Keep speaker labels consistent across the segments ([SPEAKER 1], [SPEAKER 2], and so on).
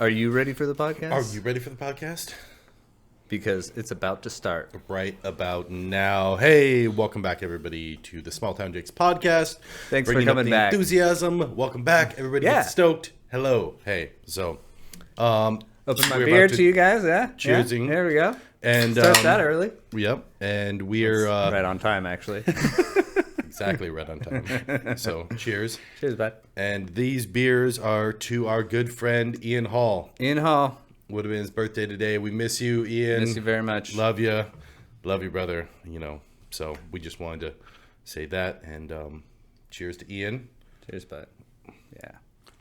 [SPEAKER 1] Are you ready for the podcast?
[SPEAKER 2] Are you ready for the podcast?
[SPEAKER 1] Because it's about to start.
[SPEAKER 2] Right about now. Hey, welcome back, everybody, to the Small Town Jakes podcast.
[SPEAKER 1] Thanks
[SPEAKER 2] Bringing
[SPEAKER 1] for coming
[SPEAKER 2] up the
[SPEAKER 1] back.
[SPEAKER 2] Enthusiasm. Welcome back, everybody.
[SPEAKER 1] Yeah.
[SPEAKER 2] Get stoked. Hello. Hey. So,
[SPEAKER 1] Open my
[SPEAKER 2] we're
[SPEAKER 1] beer
[SPEAKER 2] about
[SPEAKER 1] to you guys. Yeah.
[SPEAKER 2] Cheersing.
[SPEAKER 1] Yeah, there we go.
[SPEAKER 2] and
[SPEAKER 1] Start that early.
[SPEAKER 2] Yep. And we're
[SPEAKER 1] Right on time, actually.
[SPEAKER 2] exactly right on time. So, cheers.
[SPEAKER 1] Cheers, bud.
[SPEAKER 2] And these beers are to our good friend Ian Hall.
[SPEAKER 1] Ian Hall.
[SPEAKER 2] Would have been his birthday today. We miss you, Ian.
[SPEAKER 1] Miss you very much.
[SPEAKER 2] Love you, brother. You know, so we just wanted to say that, and cheers to Ian.
[SPEAKER 1] Cheers, bud. Yeah.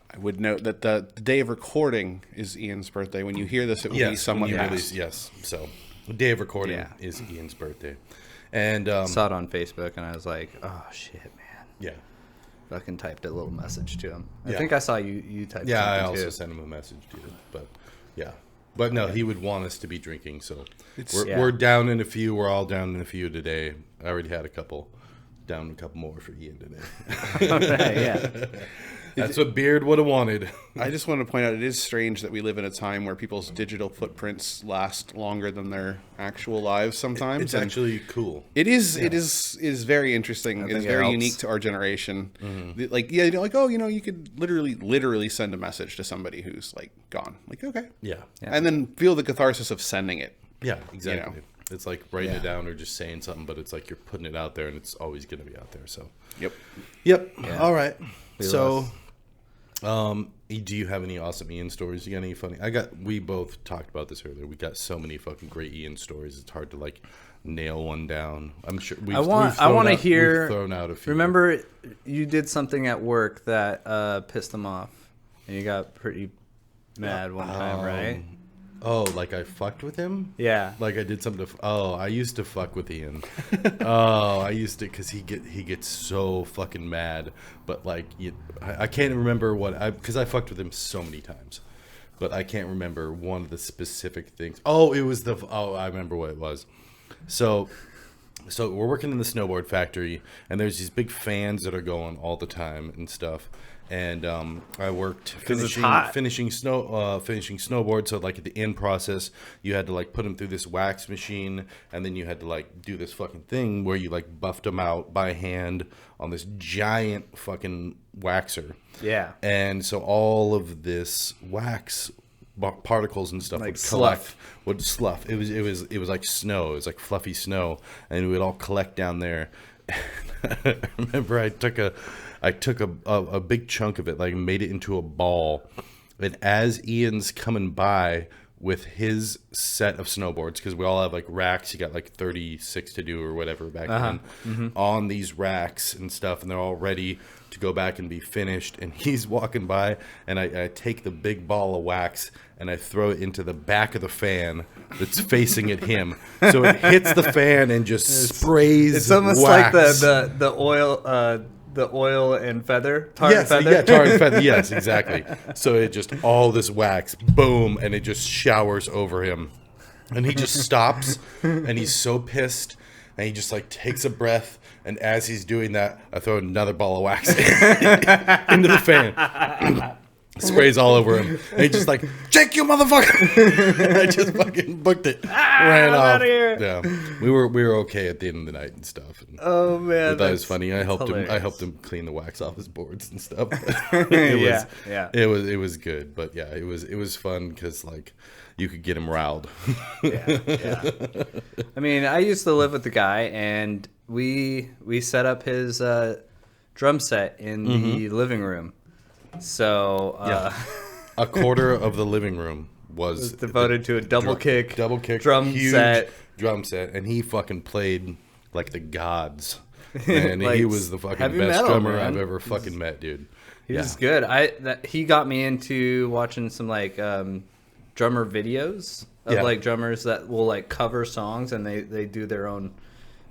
[SPEAKER 3] I would note that the day of recording is Ian's birthday. When you hear this, it will be somewhat past.
[SPEAKER 2] Yes. So the day of recording is Ian's birthday, and
[SPEAKER 1] Saw it on Facebook, and I was like, "Oh shit, man!"
[SPEAKER 2] yeah,
[SPEAKER 1] Fucking typed a little message to him. I
[SPEAKER 2] Yeah.
[SPEAKER 1] think I saw you typed.
[SPEAKER 2] yeah. I
[SPEAKER 1] something,
[SPEAKER 2] also
[SPEAKER 1] too.
[SPEAKER 2] sent him a message, dude. But yeah, but no, he would want us to be drinking. So
[SPEAKER 1] Yeah.
[SPEAKER 2] we're down in a few. We're all down in a few today. I already had a couple. Down a couple more for Ian today.
[SPEAKER 1] Right, yeah.
[SPEAKER 2] That's what Beard would have wanted.
[SPEAKER 3] I just want to point out it is strange that we live in a time where people's digital footprints last longer than their actual lives sometimes.
[SPEAKER 2] It's
[SPEAKER 3] and
[SPEAKER 2] actually cool.
[SPEAKER 3] it is very interesting. It
[SPEAKER 1] think
[SPEAKER 3] is
[SPEAKER 1] it
[SPEAKER 3] very
[SPEAKER 1] helps.
[SPEAKER 3] unique to our generation.
[SPEAKER 2] Mm-hmm.
[SPEAKER 3] Like, yeah, you could literally send a message to somebody who's like gone. Like, okay.
[SPEAKER 2] Yeah.
[SPEAKER 3] And then feel the catharsis of sending it.
[SPEAKER 2] Yeah, exactly.
[SPEAKER 3] You know.
[SPEAKER 2] It's like writing it down or just saying something, but it's like you're putting it out there, and it's always going to be out there. So,
[SPEAKER 3] Yep.
[SPEAKER 2] yep.
[SPEAKER 1] Yeah.
[SPEAKER 2] All right.
[SPEAKER 1] We
[SPEAKER 2] So, do you have any awesome Ian stories? You got any funny? We both talked about this earlier. We got so many fucking great Ian stories. It's hard to like nail one down. I'm sure
[SPEAKER 1] I want to hear.
[SPEAKER 2] We've thrown out a few.
[SPEAKER 1] Remember, you did something at work that pissed him off, and you got pretty mad one time, right?
[SPEAKER 2] Oh, like I fucked with him?
[SPEAKER 1] Yeah.
[SPEAKER 2] Like I did something I used to fuck with Ian. I used to, because he gets so fucking mad. But like, I can't remember because I fucked with him so many times. But I can't remember one of the specific things. I remember what it was. So we're working in the snowboard factory, and there's these big fans that are going all the time and stuff. And I worked finishing snowboard. So like at the end process, you had to like put them through this wax machine, and then you had to like do this fucking thing where you like buffed them out by hand on this giant fucking waxer.
[SPEAKER 1] Yeah.
[SPEAKER 2] And so all of this wax particles and stuff
[SPEAKER 1] Like
[SPEAKER 2] would slough. It was like snow. It was like fluffy snow, and it would all collect down there. I remember I took a big chunk of it, like made it into a ball, and as Ian's coming by with his set of snowboards, because we all have like racks, you got like 36 to do or whatever back then, on these racks and stuff, and they're all ready to go back and be finished, and he's walking by, and I take the big ball of wax and I throw it into the back of the fan that's facing at him, so it hits the fan and just sprays.
[SPEAKER 1] It's almost
[SPEAKER 2] wax.
[SPEAKER 1] like the oil and feather, tar and feather.
[SPEAKER 2] Yeah, tar and feather. Yes, exactly. So it just all this wax, boom, and it just showers over him, and he just stops, and he's so pissed, and he just like takes a breath, and as he's doing that, I throw another ball of wax into the fan. Sprays all over him. And he's just like, Jake, you motherfucker! I just fucking booked it. Ran off.
[SPEAKER 1] outta here.
[SPEAKER 2] Yeah, we were okay at the end of the night and stuff. And
[SPEAKER 1] Oh man,
[SPEAKER 2] I thought it was funny. I helped
[SPEAKER 1] hilarious.
[SPEAKER 2] him clean the wax off his boards and stuff. It was good, but yeah, it was fun because like you could get him riled.
[SPEAKER 1] Yeah. I mean, I used to live with the guy, and we set up his drum set in the living room. So
[SPEAKER 2] A quarter of the living room was
[SPEAKER 1] devoted to a double kick
[SPEAKER 2] drum
[SPEAKER 1] set.
[SPEAKER 2] and he fucking played like the gods. And
[SPEAKER 1] Like
[SPEAKER 2] he was the fucking
[SPEAKER 1] heavy
[SPEAKER 2] best
[SPEAKER 1] metal,
[SPEAKER 2] drummer
[SPEAKER 1] man.
[SPEAKER 2] I've ever fucking met, dude.
[SPEAKER 1] He was good. He got me into watching some like drummer videos of like drummers that will like cover songs, and they do their own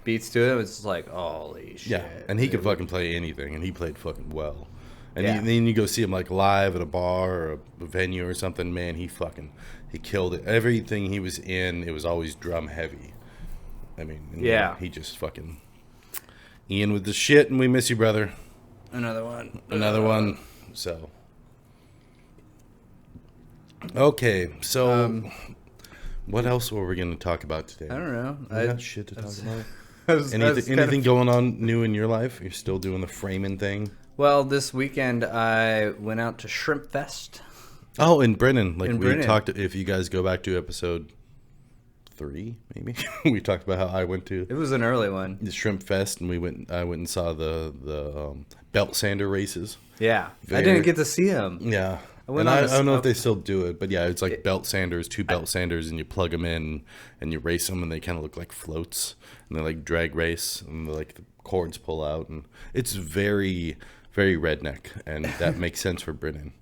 [SPEAKER 1] beats to it. It's like, holy shit.
[SPEAKER 2] Yeah, and he could fucking play anything, and he played fucking well. And
[SPEAKER 1] Yeah.
[SPEAKER 2] then you go see him like live at a bar or a venue or something, man, he killed it. Everything he was in, it was always drum heavy. I mean, he just fucking Ian with the shit, and we miss you, brother.
[SPEAKER 1] Another one.
[SPEAKER 2] Another one. So Okay, so what else were we going to talk about today?
[SPEAKER 1] I don't know.
[SPEAKER 2] We got shit to talk about.
[SPEAKER 1] Anything
[SPEAKER 2] Anything going on new in your life? You're still doing the framing thing?
[SPEAKER 1] Well, this weekend I went out to Shrimp Fest.
[SPEAKER 2] Oh, in Brennan. Like
[SPEAKER 1] In
[SPEAKER 2] we
[SPEAKER 1] Brennan.
[SPEAKER 2] talked, if you guys go back to episode 3, maybe, we talked about how I went to
[SPEAKER 1] It was an early one.
[SPEAKER 2] the Shrimp Fest, and I went and saw the belt sander races.
[SPEAKER 1] Yeah.
[SPEAKER 2] Very-
[SPEAKER 1] I didn't get to see him.
[SPEAKER 2] Yeah.
[SPEAKER 1] I went
[SPEAKER 2] And
[SPEAKER 1] on
[SPEAKER 2] I
[SPEAKER 1] a-
[SPEAKER 2] don't know if they still do it, but yeah, it's like belt sanders, 2 belt sanders, and you plug them in and you race them, and they kind of look like floats, and they like drag race, and like the cords pull out, and it's very, very redneck, and that makes sense for Brennan.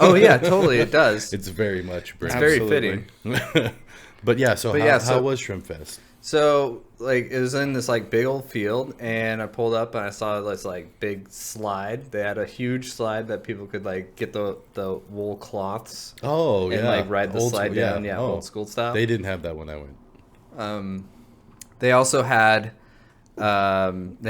[SPEAKER 1] Oh, yeah, totally. It does.
[SPEAKER 2] It's very much
[SPEAKER 1] It's
[SPEAKER 2] Brennan.
[SPEAKER 1] very
[SPEAKER 3] Absolutely.
[SPEAKER 1] fitting.
[SPEAKER 2] But yeah, so how was Shrimp Fest?
[SPEAKER 1] So, like, it was in this, like, big old field, and I pulled up and I saw this, like, big slide. They had a huge slide that people could, like, get the wool cloths
[SPEAKER 2] Oh,
[SPEAKER 1] and,
[SPEAKER 2] yeah.
[SPEAKER 1] like, ride the
[SPEAKER 2] Old
[SPEAKER 1] slide
[SPEAKER 2] school,
[SPEAKER 1] down. Yeah,
[SPEAKER 2] Oh.
[SPEAKER 1] old school style.
[SPEAKER 2] They didn't have that when I went.
[SPEAKER 1] They also had, they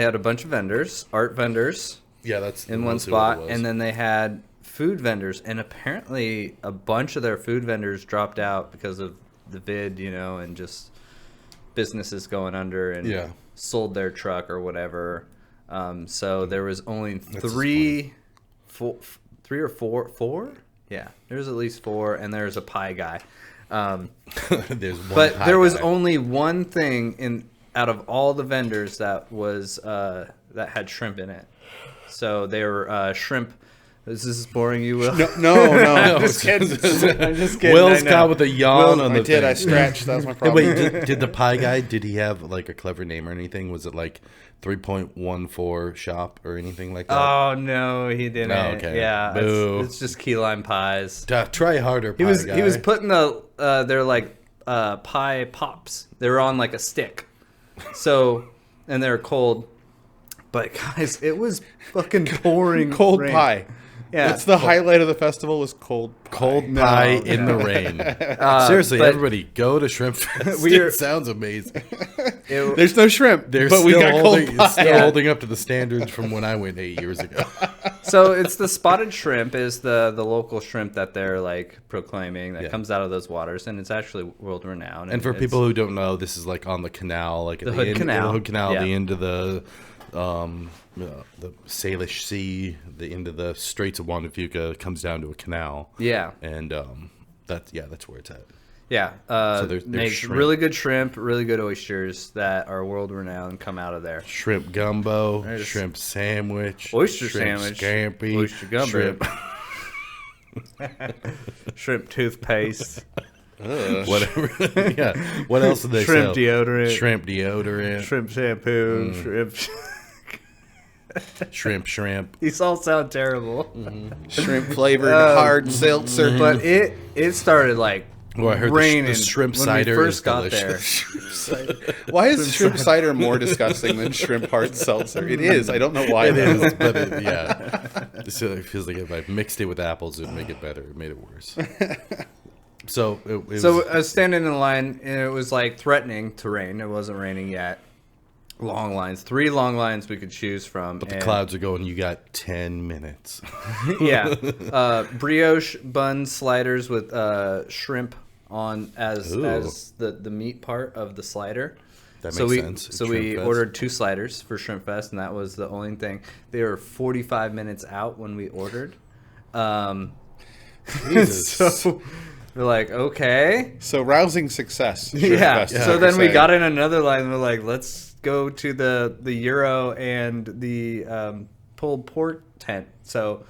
[SPEAKER 1] had a bunch of vendors, art vendors
[SPEAKER 2] Yeah, that's
[SPEAKER 1] in one
[SPEAKER 2] mostly what
[SPEAKER 1] spot,
[SPEAKER 2] it was.
[SPEAKER 1] and then they had food vendors, and apparently a bunch of their food vendors dropped out because of the vid, you know, and just businesses going under and
[SPEAKER 2] Yeah.
[SPEAKER 1] sold their truck or whatever. So there was only
[SPEAKER 2] just
[SPEAKER 1] three or four. Yeah, there was at least 4, and there's a pie guy.
[SPEAKER 2] There's one
[SPEAKER 1] But
[SPEAKER 2] pie
[SPEAKER 1] there was
[SPEAKER 2] guy.
[SPEAKER 1] only one thing out of all the vendors that was that had shrimp in it. So they were shrimp. Is this boring you, Will?
[SPEAKER 3] No.
[SPEAKER 1] I'm just kidding. I'm just kidding.
[SPEAKER 2] Will's
[SPEAKER 1] I know.
[SPEAKER 2] got with a yawn on
[SPEAKER 3] I
[SPEAKER 2] the
[SPEAKER 3] did.
[SPEAKER 2] thing.
[SPEAKER 3] I scratched. That was my
[SPEAKER 2] Hey,
[SPEAKER 3] problem.
[SPEAKER 2] wait, did the pie guy, did he have like a clever name or anything? Was it like 3.14 shop or anything like that?
[SPEAKER 1] Oh no, he didn't.
[SPEAKER 2] Oh, okay.
[SPEAKER 1] Yeah,
[SPEAKER 2] Boo.
[SPEAKER 1] it's just key lime pies.
[SPEAKER 2] Try harder, pie guy.
[SPEAKER 1] He was putting they're like pie pops. They were on like a stick, so and they're cold. But guys, it was fucking pouring
[SPEAKER 3] Cold
[SPEAKER 1] rain.
[SPEAKER 3] pie.
[SPEAKER 1] Yeah,
[SPEAKER 3] That's the highlight of the festival was cold pie.
[SPEAKER 2] Cold pie in the rain. Seriously,
[SPEAKER 1] but-
[SPEAKER 2] everybody, go to Shrimp Fest.
[SPEAKER 1] We're-
[SPEAKER 2] It sounds amazing.
[SPEAKER 3] There's no shrimp,
[SPEAKER 2] They're
[SPEAKER 3] but we
[SPEAKER 2] still,
[SPEAKER 3] got
[SPEAKER 2] holding,
[SPEAKER 3] cold pie.
[SPEAKER 2] still
[SPEAKER 1] Yeah.
[SPEAKER 2] holding up to the standards from when I went 8 years ago.
[SPEAKER 1] So it's the spotted shrimp is the local shrimp that they're like proclaiming that
[SPEAKER 2] Yeah.
[SPEAKER 1] comes out of those waters, and it's actually world renowned.
[SPEAKER 2] And for
[SPEAKER 1] it's-
[SPEAKER 2] people who don't know, this is like on the canal, like at
[SPEAKER 1] The
[SPEAKER 2] the
[SPEAKER 1] Hood
[SPEAKER 2] end,
[SPEAKER 1] Canal.
[SPEAKER 2] the Hood Canal,
[SPEAKER 1] Yeah.
[SPEAKER 2] the end of the Salish Sea, the end of the Straits of Juan de Fuca comes down to a canal,
[SPEAKER 1] yeah,
[SPEAKER 2] and that's where it's at.
[SPEAKER 1] yeah,
[SPEAKER 2] there's
[SPEAKER 1] makes
[SPEAKER 2] shrimp.
[SPEAKER 1] really good shrimp, really good oysters that are world renowned come out of there.
[SPEAKER 2] Shrimp gumbo,
[SPEAKER 1] There's-
[SPEAKER 2] shrimp sandwich,
[SPEAKER 1] Oyster
[SPEAKER 2] shrimp
[SPEAKER 1] sandwich,
[SPEAKER 2] scampi,
[SPEAKER 1] oyster gumbo.
[SPEAKER 2] shrimp,
[SPEAKER 1] Shrimp toothpaste,
[SPEAKER 2] whatever. Yeah. What else did they
[SPEAKER 1] shrimp
[SPEAKER 2] sell?
[SPEAKER 1] deodorant,
[SPEAKER 2] Shrimp deodorant,
[SPEAKER 1] shrimp shampoo,
[SPEAKER 2] shrimp.
[SPEAKER 1] These all sound terrible,
[SPEAKER 3] Shrimp flavored hard seltzer.
[SPEAKER 1] but it started like
[SPEAKER 2] Well, I heard
[SPEAKER 1] raining
[SPEAKER 2] the shrimp
[SPEAKER 1] when
[SPEAKER 2] cider
[SPEAKER 1] we first
[SPEAKER 2] is
[SPEAKER 1] got
[SPEAKER 2] delicious.
[SPEAKER 1] there.
[SPEAKER 3] Why is shrimp cider more disgusting than shrimp hard seltzer? It is. I don't know why.
[SPEAKER 2] It
[SPEAKER 3] though.
[SPEAKER 2] is, but yeah. So it feels like if I mixed it with apples, it would make it better. It made it worse. So it was,
[SPEAKER 1] So I was standing in line, and it was like threatening to rain. It wasn't raining yet. Long lines, 3 long lines we could choose from.
[SPEAKER 2] but the clouds are going. You got 10 minutes.
[SPEAKER 1] Yeah, brioche bun sliders with shrimp on as
[SPEAKER 2] Ooh.
[SPEAKER 1] the meat part of the slider.
[SPEAKER 2] That
[SPEAKER 1] so
[SPEAKER 2] makes
[SPEAKER 1] we
[SPEAKER 2] sense.
[SPEAKER 1] so
[SPEAKER 2] Shrimp
[SPEAKER 1] we
[SPEAKER 2] Fest.
[SPEAKER 1] ordered 2 sliders for Shrimp Fest, and that was the only thing. They were 45 minutes out when we ordered.
[SPEAKER 2] Jesus.
[SPEAKER 1] So we're like, okay.
[SPEAKER 3] So rousing success. Shrimp
[SPEAKER 1] Yeah.
[SPEAKER 3] Fest,
[SPEAKER 1] So
[SPEAKER 3] like
[SPEAKER 1] then
[SPEAKER 3] you're
[SPEAKER 1] we
[SPEAKER 3] saying.
[SPEAKER 1] got in another line. And we're like, let's go to the Euro and the pulled pork tent. So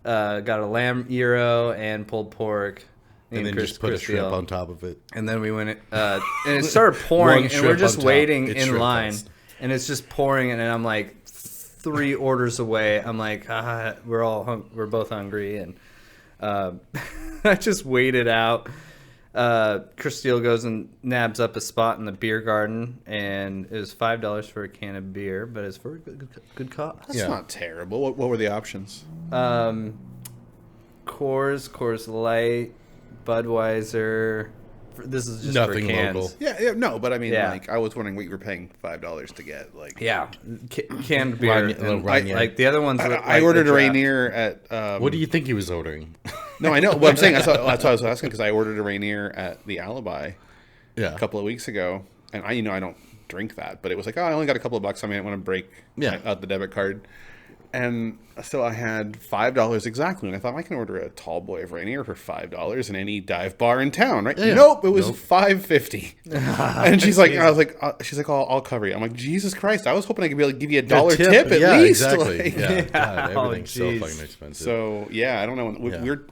[SPEAKER 1] got a lamb Euro and pulled pork.
[SPEAKER 2] and then just put a shrimp on top of it.
[SPEAKER 1] And then we went, and it started pouring,
[SPEAKER 2] One
[SPEAKER 1] and we're
[SPEAKER 2] shrimp
[SPEAKER 1] just
[SPEAKER 2] on top.
[SPEAKER 1] waiting
[SPEAKER 2] It's
[SPEAKER 1] in
[SPEAKER 2] Shrimp
[SPEAKER 1] line,
[SPEAKER 2] Fest.
[SPEAKER 1] and it's just pouring, and I'm like 3 orders away. I'm like, we're both hungry, and I just waited out. Chris Steele goes and nabs up a spot in the beer garden, and it was $5 for a can of beer, but it's for a good cost.
[SPEAKER 3] That's
[SPEAKER 2] Yeah.
[SPEAKER 3] not terrible. What were the options?
[SPEAKER 1] Coors Light, Budweiser. This is just
[SPEAKER 2] Nothing
[SPEAKER 1] for cans.
[SPEAKER 2] local.
[SPEAKER 3] Yeah, no, but I mean,
[SPEAKER 1] Yeah.
[SPEAKER 3] like, I was wondering what you were paying $5 to get. Like,
[SPEAKER 1] Yeah, canned beer.
[SPEAKER 2] Ryan-
[SPEAKER 1] and
[SPEAKER 2] Ryan-
[SPEAKER 1] like the other ones.
[SPEAKER 3] I ordered a Rainier at.
[SPEAKER 2] What do you think he was ordering?
[SPEAKER 3] No, I know. What I'm saying, that's what I was asking, because I ordered a Rainier at the Alibi a couple of weeks ago, and I don't drink that, but it was like, I only got a couple of bucks. I might want to break out the debit card. And so I had $5 exactly, and I thought I can order a tall boy of Rainier for $5 in any dive bar in town, right? Yeah. Nope, it was $5.50. And she's like, I'll cover you. I'm like, Jesus Christ! I was hoping I could be able to give you a $1 tip at least.
[SPEAKER 2] Exactly. God, everything's so fucking expensive.
[SPEAKER 3] So I don't know.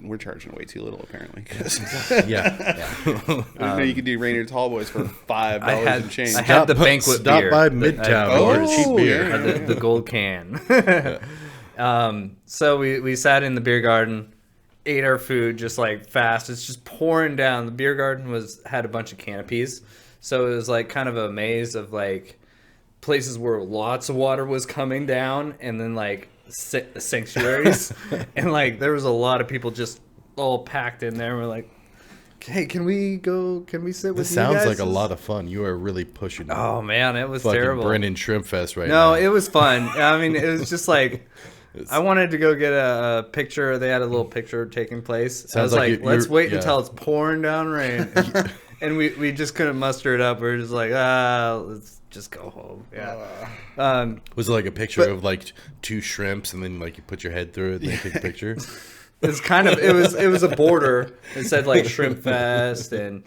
[SPEAKER 3] We're charging way too little apparently. You could do Rainier tall boys for $5 and change.
[SPEAKER 1] I had the banquet beer.
[SPEAKER 2] Stop by Midtown or cheap beer.
[SPEAKER 1] The gold can. So we sat in the beer garden, ate our food just like fast. It's just pouring down. The beer garden had a bunch of canopies, so it was like kind of a maze of like places where lots of water was coming down, and then like sanctuaries, and like there was a lot of people just all packed in there. We're like, hey, can we sit with you guys?
[SPEAKER 2] This sounds like a lot of fun. You are really pushing it.
[SPEAKER 1] Oh man, it was
[SPEAKER 2] fucking
[SPEAKER 1] terrible.
[SPEAKER 2] Brennan Shrimp Fest now.
[SPEAKER 1] No, it was fun. I mean, it was just like I wanted to go get a picture. They had a little picture taking place. I was like, let's wait until it's pouring down rain. And we just couldn't muster it up. We were just like, let's just go home. Yeah.
[SPEAKER 2] Was it like a picture of like two shrimps, and then like you put your head through it and then take a picture?
[SPEAKER 1] It's kind of it was a border. It said like Shrimp Fest and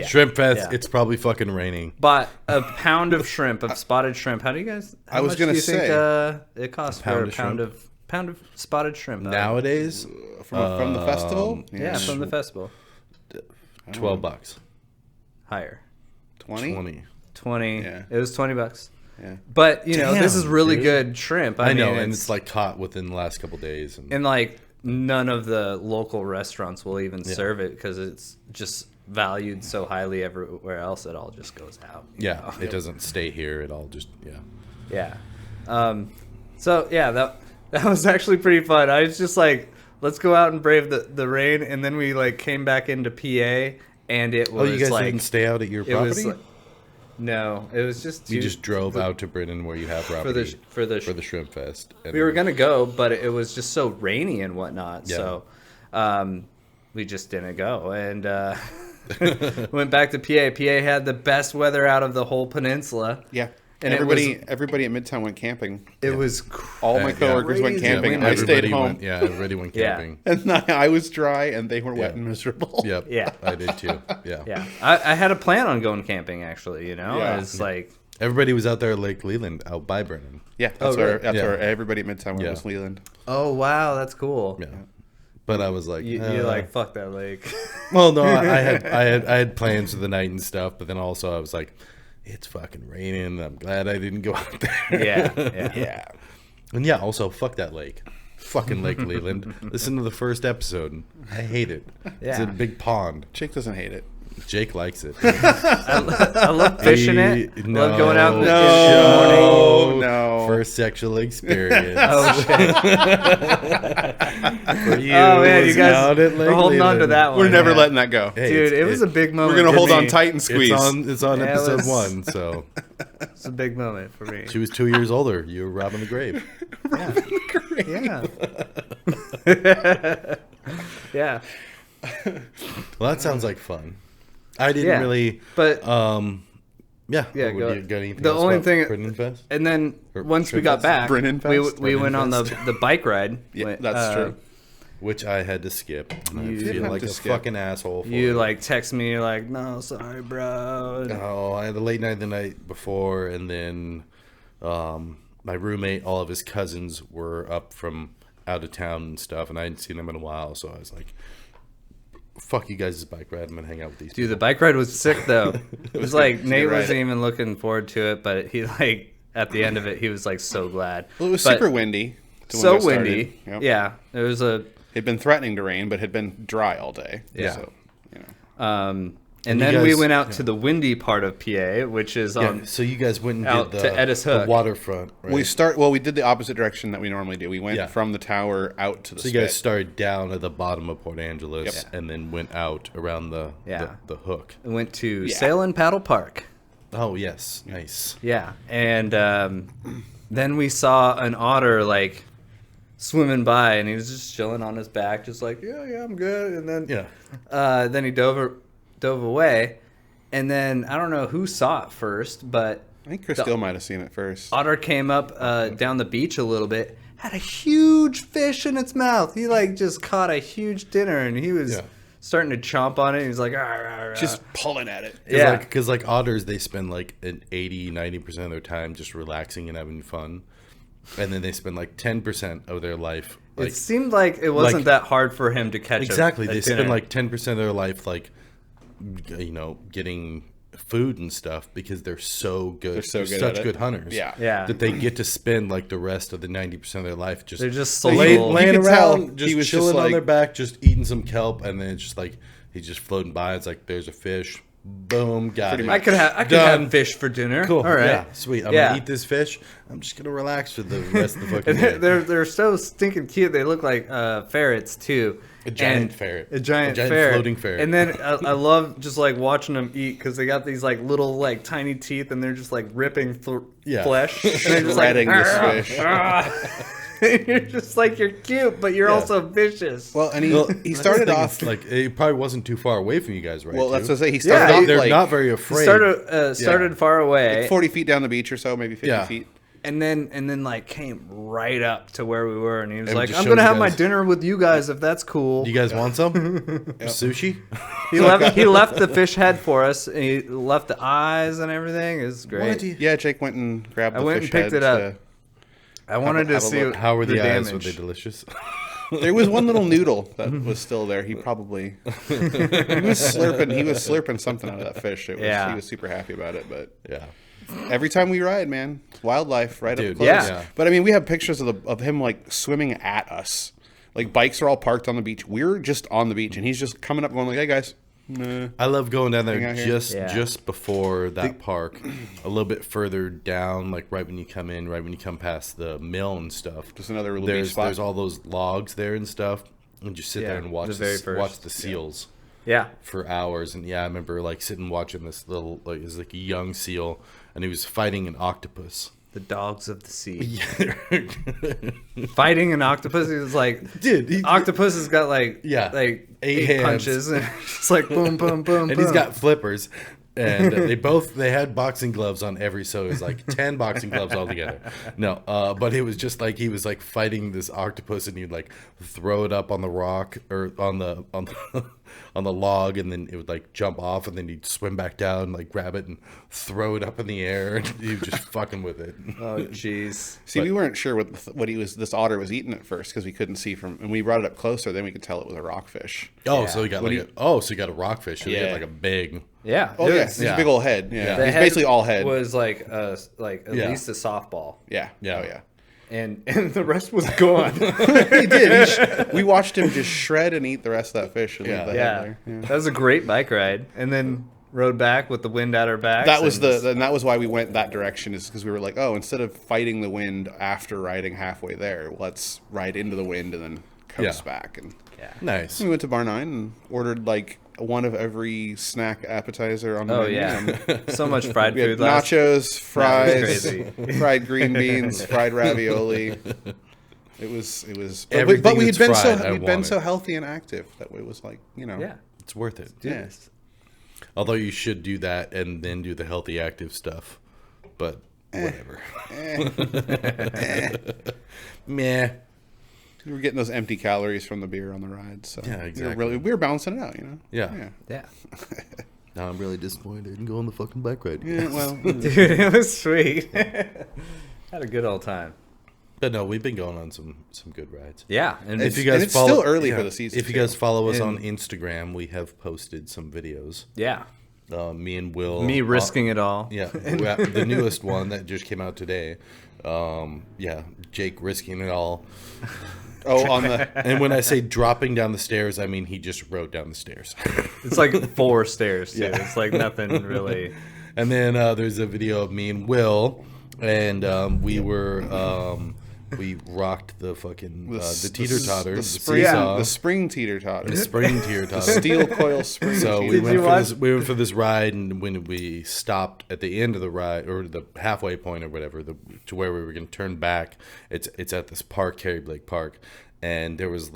[SPEAKER 2] Shrimp Fest. It's probably fucking raining.
[SPEAKER 1] But a pound of shrimp, of spotted shrimp. How do you guys?
[SPEAKER 3] I was gonna say
[SPEAKER 1] it costs for a pound of spotted shrimp
[SPEAKER 2] nowadays
[SPEAKER 3] from the festival.
[SPEAKER 1] Yeah, from the festival.
[SPEAKER 2] $12.
[SPEAKER 1] Higher.
[SPEAKER 3] 20.
[SPEAKER 1] 20.
[SPEAKER 3] Yeah.
[SPEAKER 1] It was $20.
[SPEAKER 3] Yeah.
[SPEAKER 1] But this is really good shrimp.
[SPEAKER 2] I know, and it's like caught within the last couple days,
[SPEAKER 1] and like none of the local restaurants will even serve it because it's just valued so highly everywhere else. It all just goes out.
[SPEAKER 2] Yeah, it doesn't stay here. It all just
[SPEAKER 1] yeah. So that was actually pretty fun. I was just like, let's go out and brave the rain, and then we like came back into PA, and it was
[SPEAKER 2] you guys
[SPEAKER 1] like,
[SPEAKER 2] didn't stay out at your property?
[SPEAKER 1] No, it was just
[SPEAKER 2] you just drove out to Britain where you have property
[SPEAKER 1] for the
[SPEAKER 2] Shrimp Fest.
[SPEAKER 1] We were gonna go, but it was just so rainy and whatnot. Yeah. So we just didn't go, and went back to PA. PA had the best weather out of the whole peninsula.
[SPEAKER 3] Yeah. And everybody at Midtown went camping.
[SPEAKER 1] It was
[SPEAKER 3] all my coworkers went camping. I stayed home.
[SPEAKER 2] Everybody went camping.
[SPEAKER 3] And I was dry, and they were wet and miserable.
[SPEAKER 2] Yep. Yeah, I did too.
[SPEAKER 1] Yeah. I had a plan on going camping actually. It's like
[SPEAKER 2] everybody was out there at Lake Leland, out by Brennan.
[SPEAKER 3] Yeah, that's where everybody at Midtown went was Leland.
[SPEAKER 1] Oh wow, that's cool.
[SPEAKER 2] Yeah. But I was like,
[SPEAKER 1] you're like, fuck that lake.
[SPEAKER 2] Well, no, I had plans for the night and stuff, but then also I was like, it's fucking raining. I'm glad I didn't go out there.
[SPEAKER 1] Yeah.
[SPEAKER 2] And also fuck that lake. Fucking Lake Leland. Listen to the first episode. I hate it.
[SPEAKER 1] Yeah.
[SPEAKER 2] It's a big pond.
[SPEAKER 3] Jake doesn't hate it.
[SPEAKER 2] Jake likes it.
[SPEAKER 1] I love fishing it.
[SPEAKER 2] No,
[SPEAKER 1] love going out in the morning.
[SPEAKER 3] No.
[SPEAKER 2] First sexual experience.
[SPEAKER 1] Oh shit.
[SPEAKER 2] For you,
[SPEAKER 1] man, you guys are holding on to that one.
[SPEAKER 3] We're never letting that go.
[SPEAKER 1] Hey, dude, it was a big moment.
[SPEAKER 3] We're going to hold on tight and squeeze.
[SPEAKER 2] It's on episode 1, so.
[SPEAKER 1] It's a big moment for me.
[SPEAKER 2] She was 2 years older. You were robbing the grave.
[SPEAKER 1] Yeah.
[SPEAKER 2] Well, that sounds like fun. I didn't really,
[SPEAKER 1] but
[SPEAKER 2] got
[SPEAKER 1] anything the only thing,
[SPEAKER 2] Brennan Fest?
[SPEAKER 1] And then once we got back, we went on the bike ride.
[SPEAKER 3] Yeah, that's true.
[SPEAKER 2] Which I had to skip. I feel like a fucking asshole for
[SPEAKER 1] you. Like text me, you're like, no, sorry, bro.
[SPEAKER 2] Oh, I had a late night the night before, and then my roommate, all of his cousins were up from out of town and stuff, and I hadn't seen them in a while, so I was like, fuck you guys' bike ride. I'm gonna hang out with these people.
[SPEAKER 1] The bike ride was sick though. It was like Nate wasn't even looking forward to it, but he like at the end of it he was like so glad.
[SPEAKER 3] Well, it was super windy.
[SPEAKER 1] So windy. Yep. Yeah. It was
[SPEAKER 3] it'd been threatening to rain, but had been dry all day.
[SPEAKER 2] Yeah.
[SPEAKER 3] So,
[SPEAKER 1] and then we went out to the windy part of PA, which is
[SPEAKER 2] so you guys went and
[SPEAKER 1] out
[SPEAKER 2] did
[SPEAKER 1] to Edis Hook.
[SPEAKER 2] The waterfront. Right?
[SPEAKER 3] We did the opposite direction that we normally do. We went from the tower out to the
[SPEAKER 2] So you guys started down at the bottom of Port Angeles and then went out around the hook.
[SPEAKER 1] We went to Sail and Paddle Park.
[SPEAKER 2] Oh, yes. Nice.
[SPEAKER 1] Yeah. And then we saw an otter like swimming by, and he was just chilling on his back, just like, yeah, I'm good. And then then he dove away, and then I don't know who saw it first, but
[SPEAKER 3] I think Chris Steele might have seen it first.
[SPEAKER 1] Otter came up down the beach a little bit, had a huge fish in its mouth. He like just caught a huge dinner, and he was starting to chomp on it. He was like,
[SPEAKER 3] just pulling at it.
[SPEAKER 2] Because like otters, they spend like an 80-90% of their time just relaxing and having fun, and then they spend like 10% of their life. Like,
[SPEAKER 1] it seemed like it wasn't that hard for him to catch.
[SPEAKER 2] Exactly, they
[SPEAKER 1] dinner.
[SPEAKER 2] spend like 10% of their life like, getting food and stuff because they're so good. They're such good hunters.
[SPEAKER 1] Yeah.
[SPEAKER 2] That they get to spend like the rest of the 90% of their life
[SPEAKER 1] they're just
[SPEAKER 2] laying around,
[SPEAKER 3] he was
[SPEAKER 2] chilling
[SPEAKER 3] just
[SPEAKER 2] on their back, just eating some kelp, and then it's just like he's just floating by. It's like there's a fish. Boom, got it.
[SPEAKER 1] I could have fish for dinner.
[SPEAKER 2] Cool.
[SPEAKER 1] All right.
[SPEAKER 2] Yeah, sweet. I'm gonna eat this fish. I'm just gonna relax for the rest of the fucking day.
[SPEAKER 1] They're so stinking cute. They look like ferrets too.
[SPEAKER 2] A giant ferret.
[SPEAKER 1] A giant ferret.
[SPEAKER 2] Floating ferret.
[SPEAKER 1] And then I love just like watching them eat because they got these like little like tiny teeth and they're just like ripping flesh. And they're just
[SPEAKER 3] shredding
[SPEAKER 1] like,
[SPEAKER 3] this fish.
[SPEAKER 1] You're just like, you're cute, but you're also vicious.
[SPEAKER 3] Well, and he started off
[SPEAKER 2] like it probably wasn't too far away from you guys, right?
[SPEAKER 3] Well, that's what I say. He started off
[SPEAKER 2] they're
[SPEAKER 3] like,
[SPEAKER 2] not very afraid.
[SPEAKER 1] Started far away,
[SPEAKER 3] like 40 feet down the beach or so, maybe 50 feet.
[SPEAKER 1] And then like came right up to where we were, and he was
[SPEAKER 2] And
[SPEAKER 1] like,
[SPEAKER 2] just
[SPEAKER 1] "I'm gonna
[SPEAKER 2] showed you
[SPEAKER 1] have my
[SPEAKER 2] guys-
[SPEAKER 1] dinner with you guys if that's cool."
[SPEAKER 2] You guys want some sushi?
[SPEAKER 1] He left the fish head for us. And he left the eyes and everything. It was great.
[SPEAKER 3] Yeah, Jake went and grabbed the
[SPEAKER 1] I went
[SPEAKER 3] fish
[SPEAKER 1] and picked
[SPEAKER 3] head
[SPEAKER 1] it up. I wanted to see
[SPEAKER 2] How were the eyes?
[SPEAKER 1] damage.
[SPEAKER 2] Were they delicious?
[SPEAKER 3] There was one little noodle that was still there. He probably he was slurping something out of that fish. He was super happy about it. But every time we ride, man, wildlife right up close.
[SPEAKER 1] Yeah.
[SPEAKER 3] But I mean, we have pictures of him like swimming at us. Like bikes are all parked on the beach. We're just on the beach, and he's just coming up, going like, "Hey guys."
[SPEAKER 2] I love going down there
[SPEAKER 3] here.
[SPEAKER 2] just before that park, a little bit further down, like right when you come past the mill and stuff.
[SPEAKER 3] Just another little beach spot.
[SPEAKER 2] There's all those logs there and stuff, and just sit there and watch the seals.
[SPEAKER 1] Yeah.
[SPEAKER 2] For hours, and I remember like sitting watching this little it was like a young seal, and he was fighting an octopus.
[SPEAKER 1] The dogs of the sea. Fighting an octopus. He was like,
[SPEAKER 2] dude,
[SPEAKER 1] octopus has got like eight punches, and it's like boom, boom, boom,
[SPEAKER 2] and he's got flippers. And they had boxing gloves on so it was like 10 boxing gloves altogether. No, but it was just like he was like fighting this octopus, and he'd like throw it up on the rock or on the on the log, and then it would like jump off, and then he'd swim back down, like grab it and throw it up in the air, and he was just fucking with it.
[SPEAKER 1] Oh jeez.
[SPEAKER 3] See, we weren't sure what this otter was eating at first because we couldn't see from, and we brought it up closer, then we could tell it was a rockfish.
[SPEAKER 2] So he got so he got a rockfish. So he got like a big.
[SPEAKER 1] Yeah.
[SPEAKER 3] Oh yeah, it's a big old head. Yeah, it's basically all head.
[SPEAKER 1] Was like at least a softball.
[SPEAKER 3] Yeah.
[SPEAKER 2] Yeah.
[SPEAKER 3] Oh yeah.
[SPEAKER 1] And the rest was gone.
[SPEAKER 3] He did. We watched him just shred and eat the rest of that fish. And leave the head there.
[SPEAKER 1] That was a great bike ride. And then rode back with the wind at our backs.
[SPEAKER 3] That was that was why we went that direction, is because we were like, oh, instead of fighting the wind after riding halfway there, let's ride into the wind and then coast back. And
[SPEAKER 2] nice.
[SPEAKER 3] We went to Bar 9 and ordered like one of every snack appetizer on the menu.
[SPEAKER 1] So much fried
[SPEAKER 3] we had
[SPEAKER 1] food.
[SPEAKER 3] Nachos, fries, fried green beans, fried ravioli. It was. But we had been so healthy and active that it was like,
[SPEAKER 2] it's worth it.
[SPEAKER 3] Yes.
[SPEAKER 2] Although you should do that and then do the healthy active stuff, but whatever. Meh.
[SPEAKER 3] We were getting those empty calories from the beer on the ride, so
[SPEAKER 2] exactly.
[SPEAKER 3] We were balancing it out,
[SPEAKER 2] Yeah. Now I'm really disappointed I didn't go on the fucking bike ride.
[SPEAKER 3] Yeah, well,
[SPEAKER 1] dude, it was sweet. Had a good old time.
[SPEAKER 2] But no, we've been going on some good rides.
[SPEAKER 1] Yeah, and
[SPEAKER 2] if you guys
[SPEAKER 3] it's still early for the season.
[SPEAKER 2] If you guys follow us on Instagram, we have posted some videos.
[SPEAKER 1] Yeah.
[SPEAKER 2] Me and Will.
[SPEAKER 1] Me risking it all.
[SPEAKER 2] Yeah, the newest one that just came out today. Jake risking it all. And when I say dropping down the stairs, I mean he just rode down the stairs.
[SPEAKER 1] It's like 4 stairs too. Yeah. It's like nothing really.
[SPEAKER 2] And then there's a video of me and Will, and we were We rocked the fucking the teeter-totter,
[SPEAKER 3] the spring teeter-totter.
[SPEAKER 2] The spring teeter-totter.
[SPEAKER 3] Steel coil spring
[SPEAKER 2] So we went for this ride, and when we stopped at the end of the ride, or the halfway point or whatever, to where we were going to turn back, it's at this park, Carrie Blake Park. And there was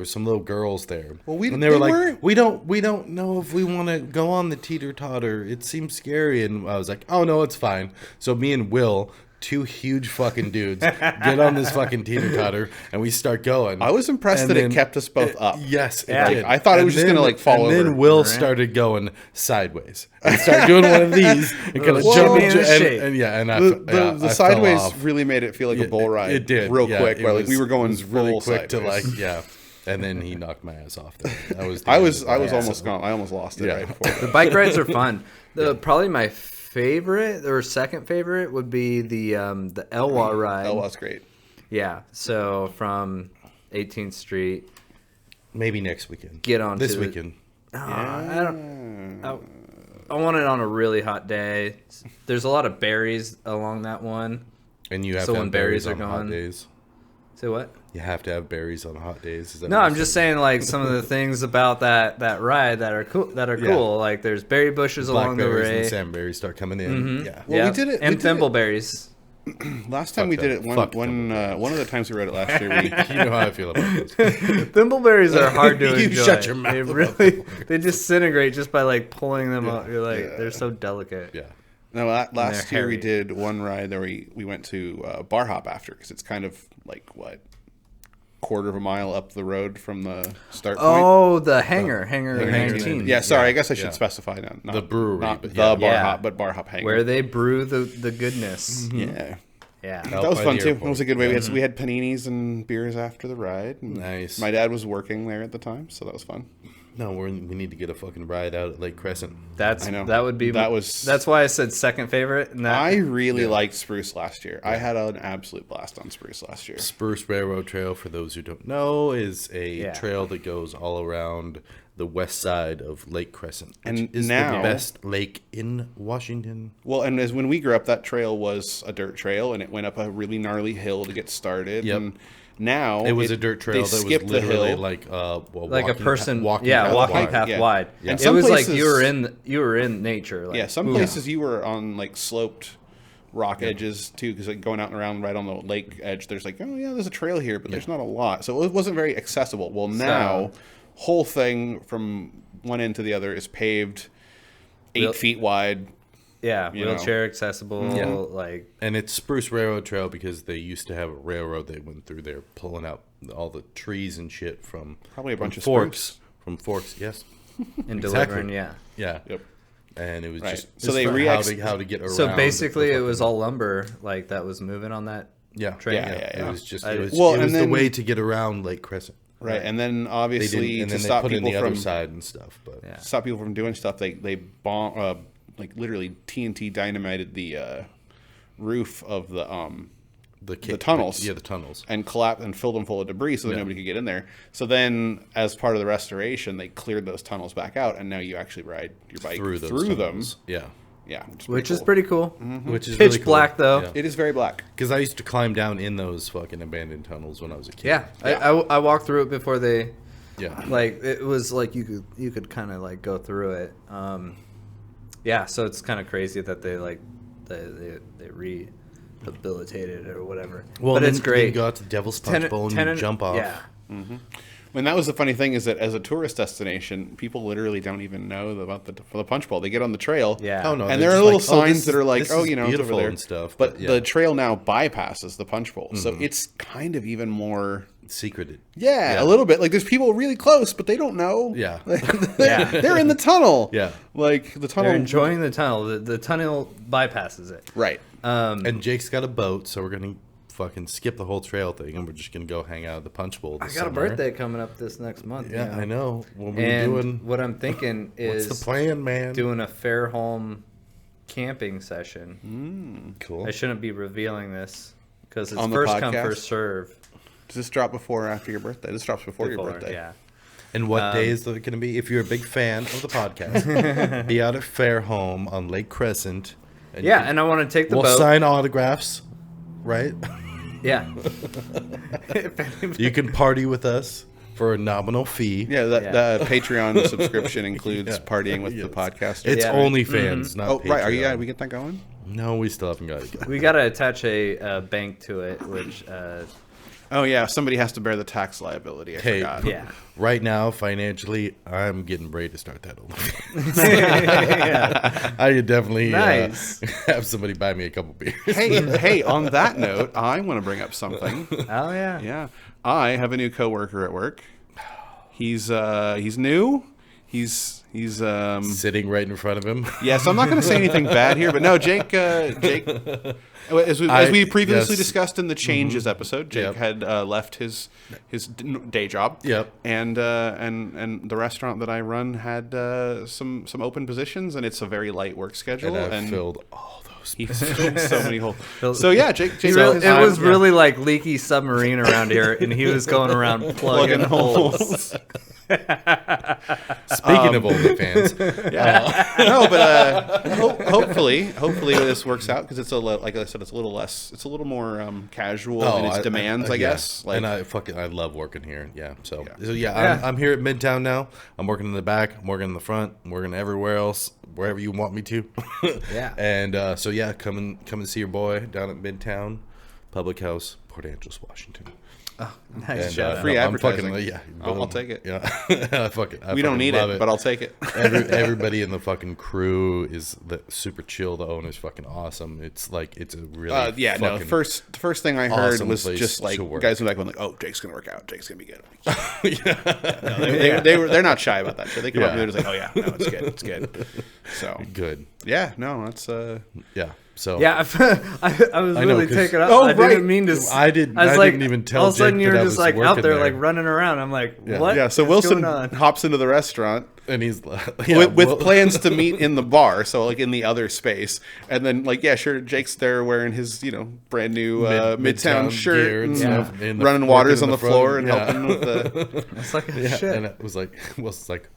[SPEAKER 2] some little girls there. Well, they were like, we don't know if we want to go on the teeter-totter. It seems scary. And I was like, oh no, it's fine. So me and Will, two huge fucking dudes, get on this fucking teeter-totter, and we start going.
[SPEAKER 3] I was impressed that it kept us both up.
[SPEAKER 2] Yes, it did.
[SPEAKER 3] I thought it was just going to fall over.
[SPEAKER 2] And then Will started going sideways. And started doing one of these and kind of jumping.
[SPEAKER 3] The sideways really made it feel like a bull ride.
[SPEAKER 2] It did.
[SPEAKER 3] Real quick. Where we were going really quick
[SPEAKER 2] sideways. And then he knocked my ass off there.
[SPEAKER 3] I was almost gone. I almost lost it right before.
[SPEAKER 1] The bike rides are fun. Probably my favorite or second favorite would be the Elwha ride.
[SPEAKER 3] Elwha's great.
[SPEAKER 1] Yeah. So from 18th Street.
[SPEAKER 2] Maybe next weekend.
[SPEAKER 1] Get on
[SPEAKER 2] this weekend.
[SPEAKER 1] I want it on a really hot day. There's a lot of berries along that one.
[SPEAKER 2] And you have to have berries on hot days.
[SPEAKER 1] Say what?
[SPEAKER 2] You have to have berries on hot days.
[SPEAKER 1] No, I'm just saying like some of the things about that ride that are cool. Cool. Like there's berry bushes along the way.
[SPEAKER 2] And sandberries start coming in.
[SPEAKER 1] Mm-hmm.
[SPEAKER 2] Yeah.
[SPEAKER 3] Well, we did it.
[SPEAKER 1] And thimbleberries.
[SPEAKER 3] Last time we did it, one of the times we rode it last year,
[SPEAKER 2] you know how I feel about this.
[SPEAKER 1] Thimbleberries are hard to enjoy.
[SPEAKER 2] You shut your mouth.
[SPEAKER 1] They disintegrate just by like pulling them up. You're like, they're so delicate.
[SPEAKER 2] Yeah.
[SPEAKER 3] No, last year we did one ride that we went to Bar Hop after, because it's kind of like quarter of a mile up the road from the start point.
[SPEAKER 1] Oh, the hangar 19.
[SPEAKER 3] Yeah, sorry, I guess I should specify that. Not
[SPEAKER 2] the brewery,
[SPEAKER 3] not Bar Hop, but Bar Hop Hangar,
[SPEAKER 1] where they brew the goodness.
[SPEAKER 3] Mm-hmm.
[SPEAKER 1] Yeah.
[SPEAKER 3] That was fun too. It was a good way. We had paninis and beers after the ride.
[SPEAKER 2] Nice.
[SPEAKER 3] My dad was working there at the time, so that was fun.
[SPEAKER 2] No, we need to get a fucking ride out at Lake Crescent.
[SPEAKER 1] That's why I said second favorite. And
[SPEAKER 3] I really liked Spruce last year. I had an absolute blast on Spruce last year.
[SPEAKER 2] Spruce Railroad Trail, for those who don't know, is a trail that goes all around the west side of Lake Crescent, which is the best lake in Washington.
[SPEAKER 3] Well, and when we grew up, that trail was a dirt trail, and it went up a really gnarly hill to get started.
[SPEAKER 2] Yep.
[SPEAKER 3] And now
[SPEAKER 2] it was a dirt trail that was literally like
[SPEAKER 1] a person walking path wide.
[SPEAKER 3] Yeah. And
[SPEAKER 1] it was places, like you were in nature. Like,
[SPEAKER 3] some places you were on like sloped rock edges too, because like going out and around right on the lake edge, there's like, oh yeah, there's a trail here, but there's not a lot, so it wasn't very accessible. Well, now whole thing from one end to the other is paved, 8 feet wide.
[SPEAKER 1] Yeah, wheelchair accessible.
[SPEAKER 2] Yeah.
[SPEAKER 1] Like,
[SPEAKER 2] and it's Spruce Railroad Trail because they used to have a railroad they went through there, pulling out all the trees and shit from
[SPEAKER 3] probably a bunch of
[SPEAKER 2] forks. From forks, yes.
[SPEAKER 1] And delivering, yeah.
[SPEAKER 2] Yep. And it was just
[SPEAKER 3] so they
[SPEAKER 2] how to get around.
[SPEAKER 1] So basically, it was all lumber like that was moving on that train.
[SPEAKER 2] Yeah. It was just it was the way to get around Lake Crescent.
[SPEAKER 3] Right, and then obviously to stop people from
[SPEAKER 2] other side and stuff, but
[SPEAKER 3] stop people from doing stuff, they bomb like literally TNT dynamited the roof of the tunnels.
[SPEAKER 2] The tunnels.
[SPEAKER 3] And collapsed and filled them full of debris so that nobody could get in there. So then, as part of the restoration, they cleared those tunnels back out, and now you actually ride your bike through them.
[SPEAKER 2] Yeah.
[SPEAKER 3] Yeah.
[SPEAKER 1] Which is pretty cool.
[SPEAKER 2] Mm-hmm. Which is
[SPEAKER 1] pitch
[SPEAKER 2] really cool.
[SPEAKER 1] Black, though.
[SPEAKER 3] Yeah. It is very black.
[SPEAKER 2] Because I used to climb down in those fucking abandoned tunnels when I was a kid.
[SPEAKER 1] Yeah. I walked through it before they...
[SPEAKER 2] Yeah.
[SPEAKER 1] Like, it was like you could kind of like go through it. Yeah, so it's kind of crazy that they rehabilitated it or whatever.
[SPEAKER 2] Well,
[SPEAKER 1] but it's great.
[SPEAKER 2] You go out to Devil's Punch Bowl and you jump off.
[SPEAKER 1] Yeah.
[SPEAKER 3] Mm-hmm. And that was the funny thing, is that as a tourist destination, people literally don't even know about the Punch Bowl. They get on the trail, and there are little signs that are like, it's over there.
[SPEAKER 2] And stuff.
[SPEAKER 3] But the trail now bypasses the Punch Bowl, so it's kind of even more
[SPEAKER 2] secreted.
[SPEAKER 3] Yeah, a little bit. Like there's people really close, but they don't know.
[SPEAKER 2] Yeah,
[SPEAKER 3] they're in the tunnel.
[SPEAKER 2] Yeah,
[SPEAKER 3] like the tunnel.
[SPEAKER 1] They're enjoying the tunnel. The tunnel bypasses it.
[SPEAKER 3] Right.
[SPEAKER 2] And Jake's got a boat, so we're gonna fucking skip the whole trail thing, and we're just gonna go hang out at the Punch Bowl.
[SPEAKER 1] I got a birthday coming up this next month.
[SPEAKER 2] Yeah, I know. What
[SPEAKER 1] we're doing? What I'm thinking is,
[SPEAKER 2] what's the plan, man?
[SPEAKER 1] Doing a Fairholme camping session.
[SPEAKER 2] Cool.
[SPEAKER 1] I shouldn't be revealing this because it's first come, first serve.
[SPEAKER 3] Does this drop before or after your birthday? This drops before your birthday.
[SPEAKER 1] Yeah.
[SPEAKER 2] And what day is it going to be? If you're a big fan of the podcast, be out at Fairholme on Lake Crescent.
[SPEAKER 1] And I want to take the boat.
[SPEAKER 2] We'll sign autographs, right?
[SPEAKER 1] Yeah.
[SPEAKER 2] You can party with us for a nominal fee.
[SPEAKER 3] Yeah, the Patreon subscription includes partying with the podcast.
[SPEAKER 2] It's OnlyFans, not
[SPEAKER 3] Oh,
[SPEAKER 2] Patreon.
[SPEAKER 3] right. Are you? We get that going?
[SPEAKER 2] No, we still haven't got it going.
[SPEAKER 1] We got to attach a bank to it, which...
[SPEAKER 3] Oh, yeah. Somebody has to bear the tax liability. I forgot.
[SPEAKER 1] Yeah.
[SPEAKER 2] Right now, financially, I'm getting ready to start that OnlyFans.
[SPEAKER 1] Yeah.
[SPEAKER 2] I could definitely
[SPEAKER 1] Nice.
[SPEAKER 2] have somebody buy me a couple beers.
[SPEAKER 3] Hey, on that note, I want to bring up something.
[SPEAKER 1] Oh, yeah.
[SPEAKER 3] Yeah. I have a new coworker at work. He's new. He's
[SPEAKER 2] Sitting right in front of him.
[SPEAKER 3] Yes, I'm not going to say anything bad here, but no, Jake, as we previously discussed in the changes episode, Jake had left his day job.
[SPEAKER 2] Yep.
[SPEAKER 3] And the restaurant that I run had some open positions, and it's a very light work schedule.
[SPEAKER 2] And I filled all those.
[SPEAKER 3] He filled so many holes. So yeah, Jake
[SPEAKER 1] it was really like leaky submarine around here, and he was going around plugging holes.
[SPEAKER 2] Speaking of OnlyFans,
[SPEAKER 3] no, but hopefully this works out because it's like I said, it's a little more casual in its demands, I guess.
[SPEAKER 2] Like, and I love working here. Yeah, so I'm here at Midtown now. I'm working in the back. I'm working in the front. I'm working everywhere else, wherever you want me to.
[SPEAKER 1] Yeah,
[SPEAKER 2] and come and see your boy down at Midtown Public House, Port Angeles, Washington.
[SPEAKER 1] Oh, nice job.
[SPEAKER 3] Free advertising.
[SPEAKER 2] I'll
[SPEAKER 3] take it.
[SPEAKER 2] Yeah,
[SPEAKER 3] we don't need it, but I'll take it.
[SPEAKER 2] Everybody in the fucking crew is super chill. The owner's fucking awesome. It's a really
[SPEAKER 3] the first thing I heard
[SPEAKER 2] awesome
[SPEAKER 3] was just like guys were like, "Oh, Jake's gonna work out. Jake's gonna be good." They're not shy about that shit. They come up and they're just like, "Oh yeah, no, it's good." So
[SPEAKER 2] good.
[SPEAKER 3] Yeah, no, that's
[SPEAKER 2] yeah. So
[SPEAKER 1] yeah, I was really taken up.
[SPEAKER 3] Oh,
[SPEAKER 1] I didn't mean to.
[SPEAKER 2] I didn't even tell.
[SPEAKER 1] All of a sudden,
[SPEAKER 2] Jake
[SPEAKER 1] you're
[SPEAKER 2] that
[SPEAKER 1] just like out there,
[SPEAKER 2] there,
[SPEAKER 1] like running around. I'm like, what?
[SPEAKER 3] Yeah. So Wilson hops into the restaurant,
[SPEAKER 2] and he's
[SPEAKER 3] with plans to meet in the bar, so like in the other space, and then Jake's there wearing his brand new Midtown shirt, and running waters on the floor and helping with the.
[SPEAKER 1] It's like shit.
[SPEAKER 2] And it was like, Wilson's like,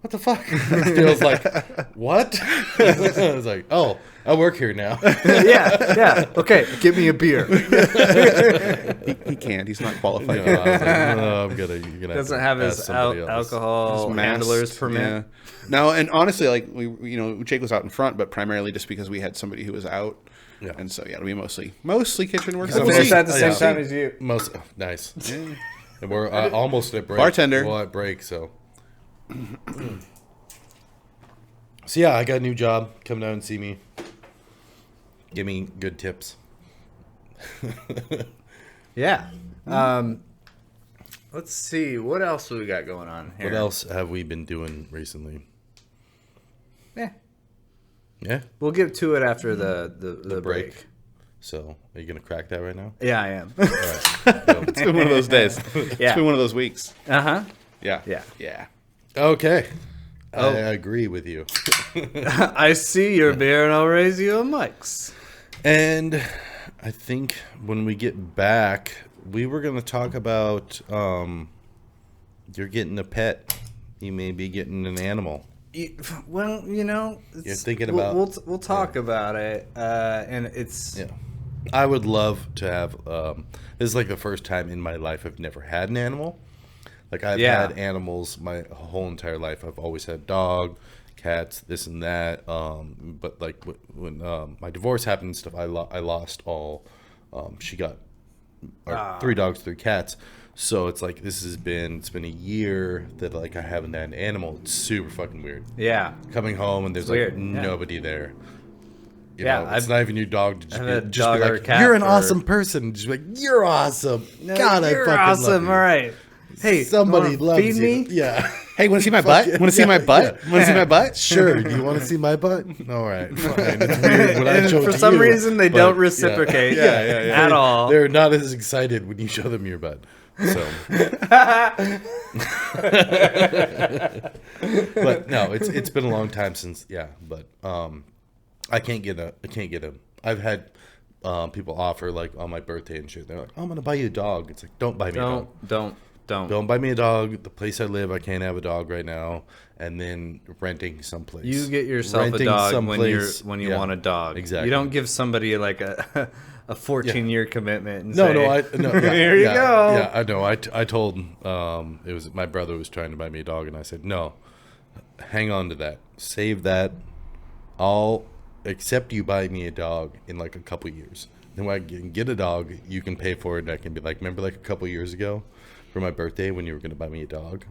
[SPEAKER 2] what the fuck? I was like, what? I was like, oh, I work here now.
[SPEAKER 1] Yeah. Okay, give me a beer.
[SPEAKER 3] He can't. He's not qualified.
[SPEAKER 2] I was like, no, I'm gonna
[SPEAKER 1] doesn't have his alcohol handler's permit.
[SPEAKER 3] Yeah. No, and honestly, like Jake was out in front, but primarily just because we had somebody who was out. Yeah. And so it'll be mostly kitchen work.
[SPEAKER 1] So finished at the same time as you.
[SPEAKER 2] Nice. Yeah. And we're almost at break.
[SPEAKER 3] Bartender.
[SPEAKER 2] Well, at break, so. So yeah, I got a new job. Come down and see me. Give me good tips.
[SPEAKER 1] Yeah. Let's see. What else we got going on here?
[SPEAKER 2] What else have we been doing recently? Yeah.
[SPEAKER 1] We'll get to it after the break.
[SPEAKER 2] So, are you going to crack that right now?
[SPEAKER 1] Yeah, I am.
[SPEAKER 2] All right.
[SPEAKER 3] It's been one of those days. It's been one of those weeks.
[SPEAKER 1] Uh-huh.
[SPEAKER 3] Yeah.
[SPEAKER 2] Okay. I agree with you.
[SPEAKER 1] I see your beer, and I'll raise you a mics.
[SPEAKER 2] And I think when we get back, we were going to talk about you're getting a pet. You may be getting an animal.
[SPEAKER 1] Well, you're
[SPEAKER 2] thinking about.
[SPEAKER 1] We'll talk about it, and it's.
[SPEAKER 2] Yeah. I would love to have. This is like the first time in my life I've never had an animal. Like I've had animals my whole entire life. I've always had dog, cats, this and that. But like when my divorce happened and stuff, I lost all. She got 3 dogs, 3 cats. So it's like it's been a year that like I haven't had an animal. It's super fucking weird.
[SPEAKER 1] Yeah.
[SPEAKER 2] Coming home and there's like nobody there. You know, it's not even your dog to just be like, you're an awesome person. Just be like, you're awesome.
[SPEAKER 1] No,
[SPEAKER 2] God, I fucking
[SPEAKER 1] awesome.
[SPEAKER 2] love you.
[SPEAKER 1] All right. Hey,
[SPEAKER 2] somebody loves
[SPEAKER 1] feed
[SPEAKER 2] you.
[SPEAKER 1] Me?
[SPEAKER 2] Yeah.
[SPEAKER 3] Hey, want to see my butt? Want to see my butt? Want to see my butt?
[SPEAKER 2] Sure. Do you want to see my butt? All right. Fine. It's weird when I show it
[SPEAKER 1] for
[SPEAKER 2] to
[SPEAKER 1] some
[SPEAKER 2] you,
[SPEAKER 1] reason, they don't reciprocate at all.
[SPEAKER 2] They're not as excited when you show them your butt. So, but no, it's been a long time since but I can't get a. I've had people offer like on my birthday and shit. They're like, oh, I'm gonna buy you a dog. It's like, don't buy me a dog.
[SPEAKER 1] Don't.
[SPEAKER 2] Don't buy me a dog. The place I live, I can't have a dog right now. And then renting someplace.
[SPEAKER 1] You get yourself a dog when you want a dog.
[SPEAKER 2] Exactly.
[SPEAKER 1] You don't give somebody like a 14-year commitment. And
[SPEAKER 2] no,
[SPEAKER 1] here you go.
[SPEAKER 2] Yeah, I know. I told it was my brother was trying to buy me a dog, and I said no. Hang on to that. Save that. I'll accept you buy me a dog in like a couple years. Then when I can get a dog, you can pay for it. And I can be like, remember like a couple years ago for my birthday when you were going to buy me a dog?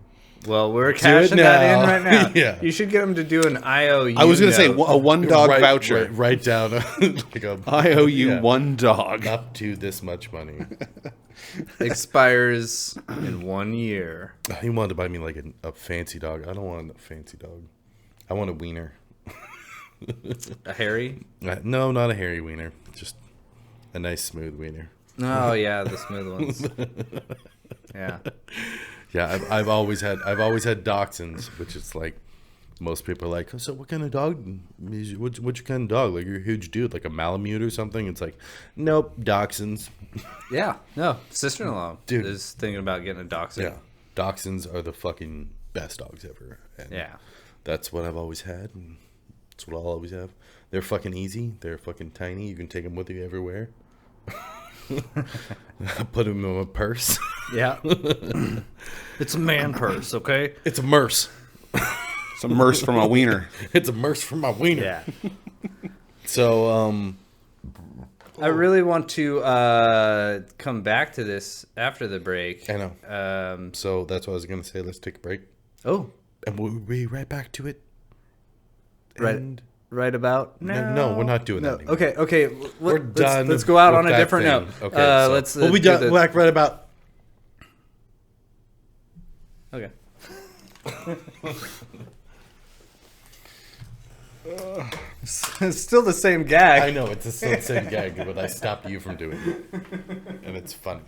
[SPEAKER 1] Well, we're cashing that in right now.
[SPEAKER 2] Yeah.
[SPEAKER 1] You should get them to do an IOU.
[SPEAKER 3] I was going to say a one dog voucher.
[SPEAKER 2] Write down like a
[SPEAKER 3] I owe you one dog.
[SPEAKER 2] Up to this much money.
[SPEAKER 1] Expires in 1 year.
[SPEAKER 2] He wanted to buy me like a fancy dog. I don't want a fancy dog. I want a wiener.
[SPEAKER 1] A hairy?
[SPEAKER 2] No, not a hairy wiener. Just a nice smooth wiener.
[SPEAKER 1] Oh yeah, the smooth ones. Yeah.
[SPEAKER 2] Yeah, I've always had dachshunds, which is like most people are like, so what kind of dog? What's your kind of dog? Like you're a huge dude, like a Malamute or something. It's like, nope, dachshunds.
[SPEAKER 1] Yeah, no, sister-in-law is thinking about getting a dachshund.
[SPEAKER 2] Yeah, dachshunds are the fucking best dogs ever. And
[SPEAKER 1] yeah,
[SPEAKER 2] that's what I've always had, and that's what I'll always have. They're fucking easy. They're fucking tiny. You can take them with you everywhere. Put them in a purse.
[SPEAKER 1] Yeah. It's a man purse, okay?
[SPEAKER 2] It's a merce.
[SPEAKER 3] It's a merce from a wiener.
[SPEAKER 2] It's a merce from my wiener.
[SPEAKER 1] Yeah.
[SPEAKER 2] So,
[SPEAKER 1] I really want to come back to this after the break.
[SPEAKER 2] I know. So that's what I was going to say. Let's take a break.
[SPEAKER 1] Oh.
[SPEAKER 2] And we'll be right back to it.
[SPEAKER 1] Right about now?
[SPEAKER 2] No, we're not doing that anymore.
[SPEAKER 1] Okay.
[SPEAKER 2] We're done.
[SPEAKER 1] Let's go out on a different note.
[SPEAKER 2] Okay. So
[SPEAKER 1] Let's.
[SPEAKER 2] We'll be done. Like right about.
[SPEAKER 1] Okay. It's still the same gag.
[SPEAKER 2] I know it's the same gag, but I stopped you from doing it, and it's funny.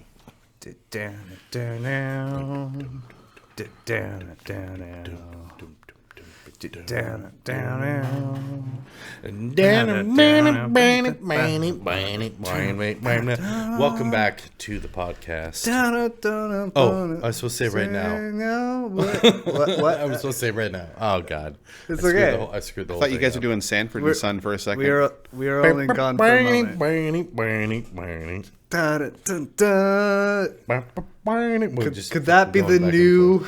[SPEAKER 2] Welcome back to the podcast. Oh, I was supposed to say right now. What? I was supposed to say right now. Oh God,
[SPEAKER 1] it's okay.
[SPEAKER 2] I screwed the whole
[SPEAKER 3] I thought you
[SPEAKER 2] thing
[SPEAKER 3] guys were
[SPEAKER 2] up.
[SPEAKER 3] doing Sanford and Son for a second.
[SPEAKER 1] We are only gone for a moment. Could that be the new?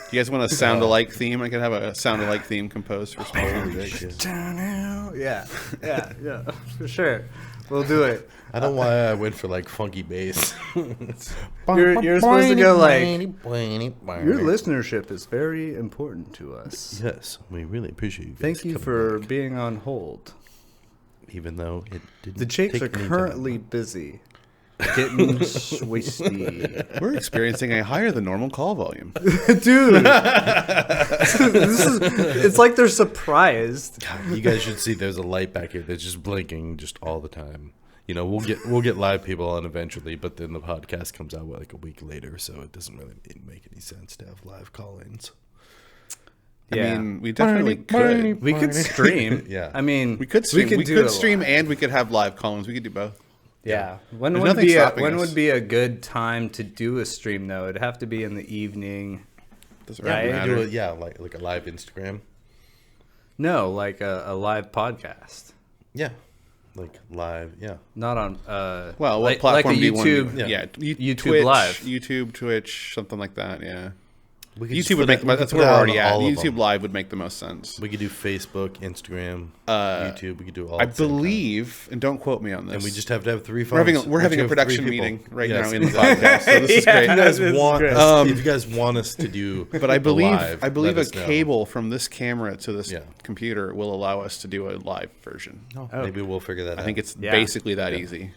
[SPEAKER 3] Do you guys want a sound-alike theme? I could have a sound-alike theme composed for Small.
[SPEAKER 1] Yeah, for sure. We'll do it.
[SPEAKER 2] I don't know why I went for like funky bass.
[SPEAKER 1] You're supposed to go like, your listenership is very important to us.
[SPEAKER 2] Yes, we really appreciate you guys.
[SPEAKER 1] Thank you for being on hold.
[SPEAKER 2] Even though it didn't.
[SPEAKER 1] The Jakes are currently busy getting swisty.
[SPEAKER 3] We're experiencing a higher than normal call volume.
[SPEAKER 1] Dude, it's like they're surprised.
[SPEAKER 2] God, you guys should see there's a light back here that's just blinking just all the time. You know, we'll get live people on eventually, but then the podcast comes out like a week later, so it doesn't really make any sense to have live call-ins.
[SPEAKER 1] Yeah.
[SPEAKER 3] I mean, we definitely could.
[SPEAKER 1] We could stream.
[SPEAKER 2] Yeah.
[SPEAKER 1] I mean,
[SPEAKER 3] We could stream. We
[SPEAKER 1] do
[SPEAKER 3] could stream and we could have live call-ins. We could do both.
[SPEAKER 1] Yeah. When
[SPEAKER 3] There's
[SPEAKER 1] would
[SPEAKER 3] nothing stopping us.
[SPEAKER 1] would be a good time to do a stream though? It'd have to be in the evening.
[SPEAKER 3] Doesn't really
[SPEAKER 1] Right?
[SPEAKER 3] matter.
[SPEAKER 2] Like a live Instagram.
[SPEAKER 1] No, like a live podcast.
[SPEAKER 2] Yeah. Like live, yeah.
[SPEAKER 1] Not on
[SPEAKER 3] Well, what
[SPEAKER 1] like
[SPEAKER 3] platform
[SPEAKER 1] a
[SPEAKER 3] do you want to
[SPEAKER 1] YouTube.
[SPEAKER 3] do? Yeah,
[SPEAKER 1] YouTube
[SPEAKER 3] Twitch,
[SPEAKER 1] Live.
[SPEAKER 3] YouTube, Twitch, something like that. Yeah.
[SPEAKER 2] We could just
[SPEAKER 3] YouTube would
[SPEAKER 2] put
[SPEAKER 3] make
[SPEAKER 2] it-
[SPEAKER 3] the
[SPEAKER 2] we
[SPEAKER 3] most. That's
[SPEAKER 2] could
[SPEAKER 3] where
[SPEAKER 2] put
[SPEAKER 3] we're
[SPEAKER 2] it
[SPEAKER 3] already
[SPEAKER 2] on
[SPEAKER 3] at.
[SPEAKER 2] all of
[SPEAKER 3] YouTube
[SPEAKER 2] them.
[SPEAKER 3] Live would make the most sense.
[SPEAKER 2] We could do Facebook, Instagram, YouTube. We could do all.
[SPEAKER 3] I
[SPEAKER 2] at the same time.
[SPEAKER 3] believe, and don't quote me on this.
[SPEAKER 2] And we just have to have 3
[SPEAKER 3] we're
[SPEAKER 2] phones.
[SPEAKER 3] having a production meeting right now in the podcast. So this is
[SPEAKER 1] Yeah.
[SPEAKER 3] great.
[SPEAKER 2] If you guys want us,
[SPEAKER 3] great.
[SPEAKER 2] if you guys want us to do,
[SPEAKER 3] But I believe
[SPEAKER 2] live,
[SPEAKER 3] I believe
[SPEAKER 2] let
[SPEAKER 3] a
[SPEAKER 2] us know.
[SPEAKER 3] cable from this camera to this
[SPEAKER 2] Yeah.
[SPEAKER 3] computer will allow us to do a live version.
[SPEAKER 2] Oh, maybe we'll figure that out.
[SPEAKER 3] I think it's
[SPEAKER 1] Yeah.
[SPEAKER 3] basically that easy.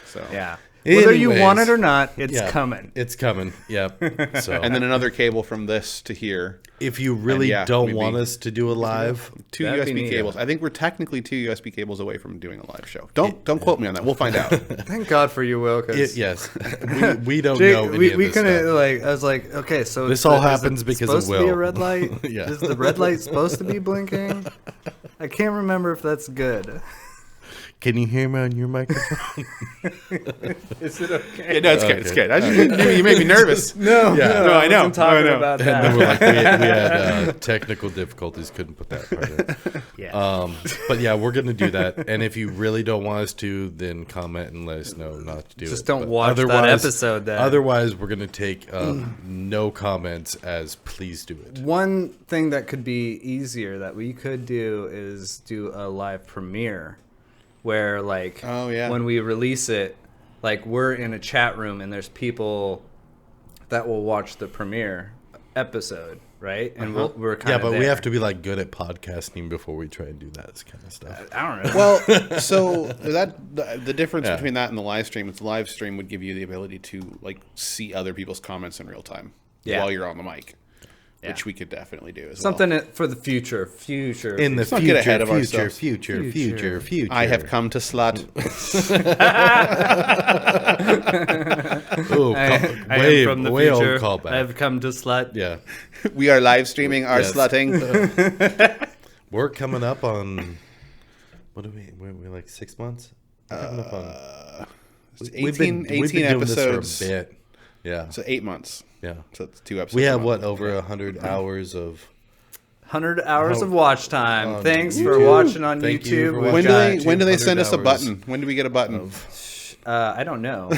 [SPEAKER 3] So
[SPEAKER 1] Yeah. Whether you
[SPEAKER 2] Anyways.
[SPEAKER 1] want it or not, it's
[SPEAKER 2] Yeah.
[SPEAKER 1] coming.
[SPEAKER 2] It's coming. Yep. So
[SPEAKER 3] and then another cable from this to here.
[SPEAKER 2] if you really
[SPEAKER 3] yeah,
[SPEAKER 2] don't
[SPEAKER 3] maybe-
[SPEAKER 2] want us to do a live,
[SPEAKER 3] Two
[SPEAKER 1] That'd be
[SPEAKER 3] USB
[SPEAKER 1] neat.
[SPEAKER 3] cables. I think we're technically 2 USB cables away from doing a live show. Don't quote me on that. We'll find out.
[SPEAKER 1] Thank God for you, Will.
[SPEAKER 2] yes, we don't
[SPEAKER 1] Jake,
[SPEAKER 2] know any
[SPEAKER 1] we
[SPEAKER 2] of this
[SPEAKER 1] couldn't
[SPEAKER 2] stuff.
[SPEAKER 1] like. I was like, okay, so
[SPEAKER 2] This
[SPEAKER 1] it's
[SPEAKER 2] all
[SPEAKER 1] is it
[SPEAKER 2] happens because of
[SPEAKER 1] supposed to be
[SPEAKER 2] Will.
[SPEAKER 1] a red light.
[SPEAKER 2] Yeah.
[SPEAKER 1] Is the red light supposed to be blinking? I can't remember if that's good.
[SPEAKER 2] Can you hear me on your microphone?
[SPEAKER 1] Is it okay?
[SPEAKER 3] Yeah, no, it's good. It's good. You made me nervous.
[SPEAKER 1] No,
[SPEAKER 3] I know.
[SPEAKER 1] wasn't talking about
[SPEAKER 2] And
[SPEAKER 1] that.
[SPEAKER 2] then we're like, we had technical difficulties, couldn't put that part in.
[SPEAKER 1] Yeah.
[SPEAKER 2] But yeah, we're gonna do that. And if you really don't want us to, then comment and let us know not to do it.
[SPEAKER 1] Just don't
[SPEAKER 2] But
[SPEAKER 1] watch that episode. Then.
[SPEAKER 2] Otherwise, we're gonna take no comments as please do it.
[SPEAKER 1] One thing that could be easier that we could do is do a live premiere where like when we release it, like we're in a chat room and there's people that will watch the premiere episode, right? And we're kind of
[SPEAKER 2] but we have to be like good at podcasting before we try and do that kind of stuff.
[SPEAKER 1] I don't know.
[SPEAKER 3] Well, so the difference between that and the live stream is the live stream would give you the ability to like see other people's comments in real time while you're on the mic.
[SPEAKER 1] Yeah.
[SPEAKER 3] Which we could definitely do as
[SPEAKER 1] something for the future.
[SPEAKER 2] In the
[SPEAKER 3] Let's not get ahead of
[SPEAKER 2] future.
[SPEAKER 3] I have come to slut.
[SPEAKER 2] Way old callback.
[SPEAKER 1] I have come to slut.
[SPEAKER 2] Yeah.
[SPEAKER 3] We are live streaming our slutting.
[SPEAKER 2] We're coming up on, what are we're like 6 months? Coming up on,
[SPEAKER 3] 18
[SPEAKER 2] we've been
[SPEAKER 3] episodes.
[SPEAKER 2] Doing this for a bit. Yeah.
[SPEAKER 3] So 8 months.
[SPEAKER 2] Yeah.
[SPEAKER 3] So that's 2 episodes.
[SPEAKER 2] We have over 100 hours of
[SPEAKER 1] 100 hours of watch time. Thanks for watching on
[SPEAKER 2] Thank you
[SPEAKER 1] YouTube.
[SPEAKER 2] for
[SPEAKER 3] When do they send us a
[SPEAKER 2] 100
[SPEAKER 3] button? When do we get a button?
[SPEAKER 1] I don't know,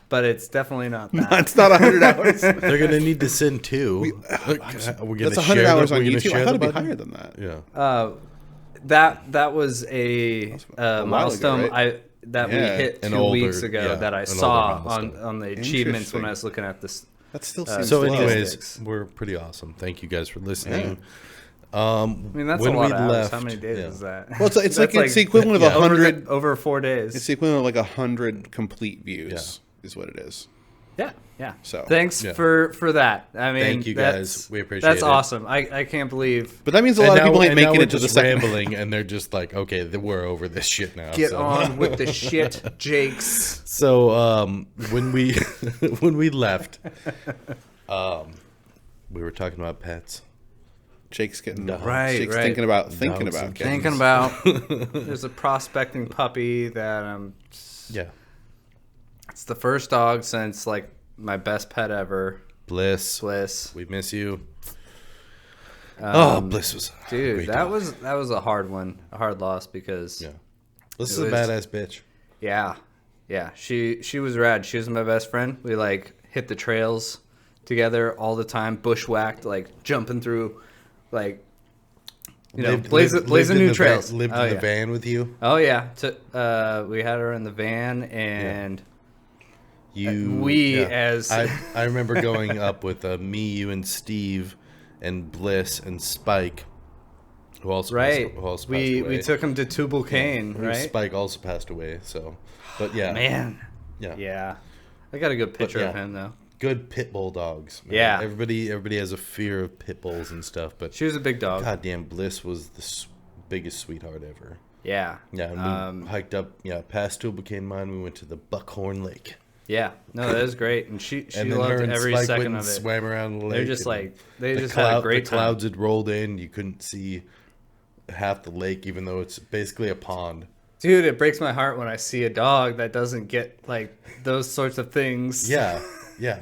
[SPEAKER 1] but it's definitely not that.
[SPEAKER 3] It's not 100 hours.
[SPEAKER 2] They're gonna need to send 2.
[SPEAKER 3] That's 100 hours on YouTube. I thought it'd be higher than that.
[SPEAKER 2] Yeah.
[SPEAKER 1] That was a milestone
[SPEAKER 3] ago, right?
[SPEAKER 1] we hit 2 weeks ago that I saw on the achievements when I was looking at this.
[SPEAKER 3] That still seems
[SPEAKER 2] So,
[SPEAKER 3] low.
[SPEAKER 2] anyways, we're pretty awesome. Thank you guys for listening.
[SPEAKER 1] I mean, that's a lot of hours. How many days is that?
[SPEAKER 3] Well, it's like it's the equivalent of 100
[SPEAKER 1] over 4 days.
[SPEAKER 3] It's the equivalent of like 100 complete views. Is what it is.
[SPEAKER 1] Yeah.
[SPEAKER 3] So
[SPEAKER 1] thanks for that. I mean,
[SPEAKER 2] thank you guys. We appreciate it.
[SPEAKER 1] That's awesome. I can't believe.
[SPEAKER 3] But that means a lot of people ain't making it to the second.
[SPEAKER 2] Rambling, and they're just like, okay, we're over this shit now.
[SPEAKER 1] Get on with the shit, Jakes.
[SPEAKER 2] So when we when we left, we were talking about pets.
[SPEAKER 3] Jake's getting
[SPEAKER 1] Jake's
[SPEAKER 3] thinking about
[SPEAKER 1] There's a prospecting puppy that I'm.
[SPEAKER 2] Yeah.
[SPEAKER 1] It's the first dog since like my best pet ever.
[SPEAKER 2] Bliss.
[SPEAKER 1] We
[SPEAKER 2] miss you. Bliss was
[SPEAKER 1] that was a hard one, a hard loss because
[SPEAKER 2] Bliss is a badass bitch.
[SPEAKER 1] Yeah. She was rad. She was my best friend. We like hit the trails together all the time, bushwhacked, like jumping through, like blazing new trails.
[SPEAKER 2] Lived in the van with you.
[SPEAKER 1] Oh yeah. We had her in the van and.
[SPEAKER 2] I remember going up with me, you, and Steve, and Bliss and Spike, who also passed away.
[SPEAKER 1] We took him to Tubal Cain, right?
[SPEAKER 2] Spike also passed away. So, but yeah,
[SPEAKER 1] man, yeah. I got a good picture of him though.
[SPEAKER 2] Good pit bull dogs. Man.
[SPEAKER 1] Yeah,
[SPEAKER 2] everybody has a fear of pit bulls and stuff, but
[SPEAKER 1] she was a big dog.
[SPEAKER 2] Goddamn, Bliss was the biggest sweetheart ever.
[SPEAKER 1] Yeah.
[SPEAKER 2] And we hiked up, past Tubal Cain Mine. We went to the Buckhorn Lake.
[SPEAKER 1] Yeah, no, that was great, and she
[SPEAKER 2] and
[SPEAKER 1] loved every
[SPEAKER 2] Spike
[SPEAKER 1] second of it.
[SPEAKER 2] Swam around the lake.
[SPEAKER 1] They're just like they just had a great time.
[SPEAKER 2] The clouds had rolled in. You couldn't see half the lake, even though it's basically a pond.
[SPEAKER 1] Dude, it breaks my heart when I see a dog that doesn't get like those sorts of things.
[SPEAKER 2] Yeah. You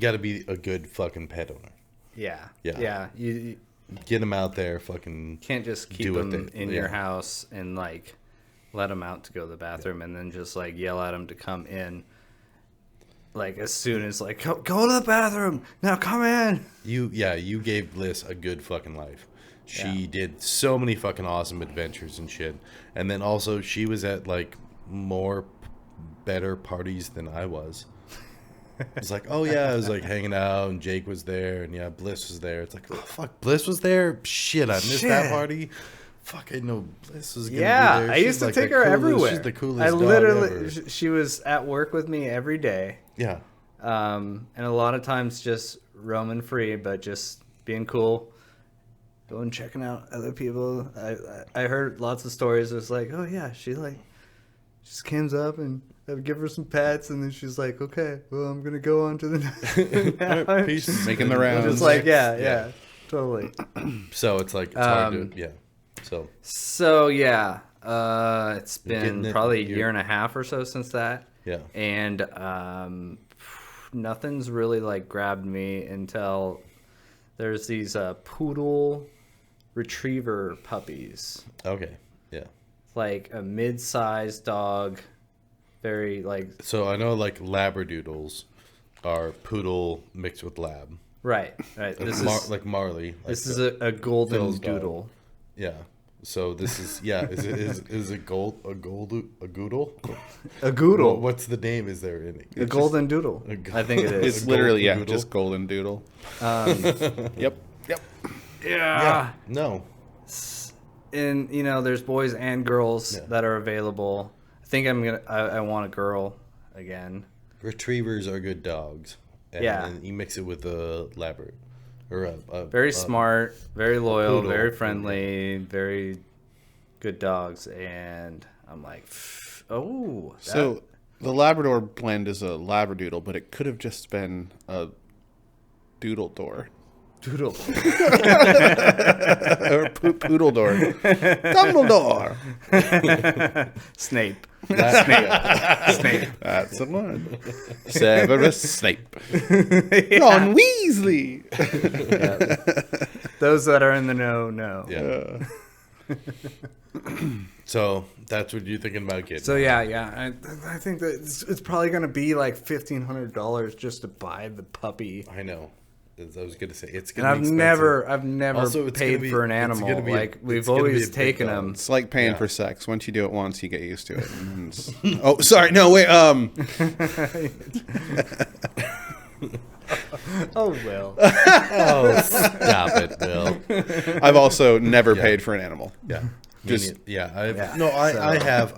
[SPEAKER 2] got to be a good fucking pet owner.
[SPEAKER 1] Yeah. You
[SPEAKER 2] get them out there, fucking.
[SPEAKER 1] Can't just keep them in your house and like. Let him out to go to the bathroom and then just like yell at him to come in. Like as soon as like go to the bathroom now, come in.
[SPEAKER 2] You gave Bliss a good fucking life. She did so many fucking awesome adventures and shit. And then also she was at like better parties than I was. It's like, oh yeah, I was like hanging out and Jake was there and Bliss was there. It's like, oh fuck, Bliss was there. Shit, I missed that party. Fuck, I know Bliss was gonna be there.
[SPEAKER 1] I used to take her everywhere.
[SPEAKER 2] She's the coolest.
[SPEAKER 1] I literally, she was at work with me every day.
[SPEAKER 2] Yeah.
[SPEAKER 1] And a lot of times just roaming free, but just being cool, going checking out other people. I heard lots of stories. It was like, oh yeah, she like just comes up and I would give her some pats, and then she's like, okay, well I'm gonna go on to the
[SPEAKER 2] next. Peace.
[SPEAKER 3] Making the rounds.
[SPEAKER 1] Just like yeah, totally.
[SPEAKER 2] So it's like it's hard to
[SPEAKER 1] It's been probably a year and a half or so since that.
[SPEAKER 2] Yeah.
[SPEAKER 1] And nothing's really like grabbed me until there's these poodle retriever puppies.
[SPEAKER 2] Okay. Yeah.
[SPEAKER 1] Like a mid-sized dog, very like.
[SPEAKER 2] So I know like Labradoodles are poodle mixed with lab.
[SPEAKER 1] Right. This is
[SPEAKER 2] like Marley.
[SPEAKER 1] This is a golden doodle.
[SPEAKER 2] Yeah. So this is is a goodle?
[SPEAKER 1] A goodle.
[SPEAKER 2] What's the name? Is there any?
[SPEAKER 1] A golden doodle. I think it is.
[SPEAKER 3] It's literally just golden doodle. Yep.
[SPEAKER 1] Yeah.
[SPEAKER 2] No.
[SPEAKER 1] And there's boys and girls that are available. I think I want a girl again.
[SPEAKER 2] Retrievers are good dogs. And you mix it with a Labrador. Or
[SPEAKER 1] very smart, very loyal, very friendly, very good dogs. And I'm like, oh.
[SPEAKER 3] So the Labrador blend is a Labradoodle, but it could have just been a Doodle Door.
[SPEAKER 1] Doodle.
[SPEAKER 3] Or Poodle Door. Dumbledore.
[SPEAKER 1] Snape.
[SPEAKER 3] Snape. That's the one. Severus Snape. Ron Weasley.
[SPEAKER 1] Those that are in the know.
[SPEAKER 2] Yeah. So that's what you're thinking about getting.
[SPEAKER 1] So yeah. I think that it's probably going to be like $1,500 just to buy the puppy.
[SPEAKER 2] I know. I was gonna say it's
[SPEAKER 1] gonna. And I've never also, paid for an animal. We've always taken them.
[SPEAKER 3] It's like paying for sex. Once you do it once, you get used to it. Oh, sorry. No, wait.
[SPEAKER 1] Oh, Will.
[SPEAKER 2] Oh, stop it, Will.
[SPEAKER 3] I've also never paid for an animal.
[SPEAKER 2] Yeah.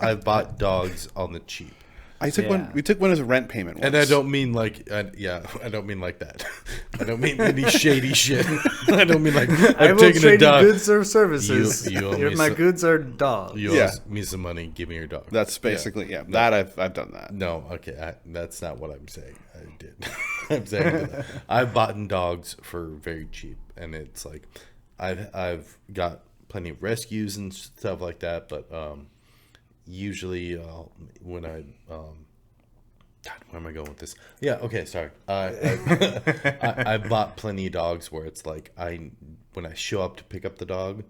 [SPEAKER 2] I've bought dogs on the cheap.
[SPEAKER 3] I took one. We took one as a rent payment once.
[SPEAKER 2] And I don't mean like, I don't mean like that. I don't mean any shady shit. I don't mean like
[SPEAKER 1] I'm taking a dog. Goods or services. My goods are dogs.
[SPEAKER 2] You owe me some money. Give me your dog.
[SPEAKER 3] That's basically That I've done that.
[SPEAKER 2] No, okay, that's not what I'm saying. I did. I'm saying that I've bought dogs for very cheap, and it's like I've got plenty of rescues and stuff like that, but usually when I God, where am I going with this? Yeah, okay, sorry. I bought plenty of dogs where it's like when I show up to pick up the dog,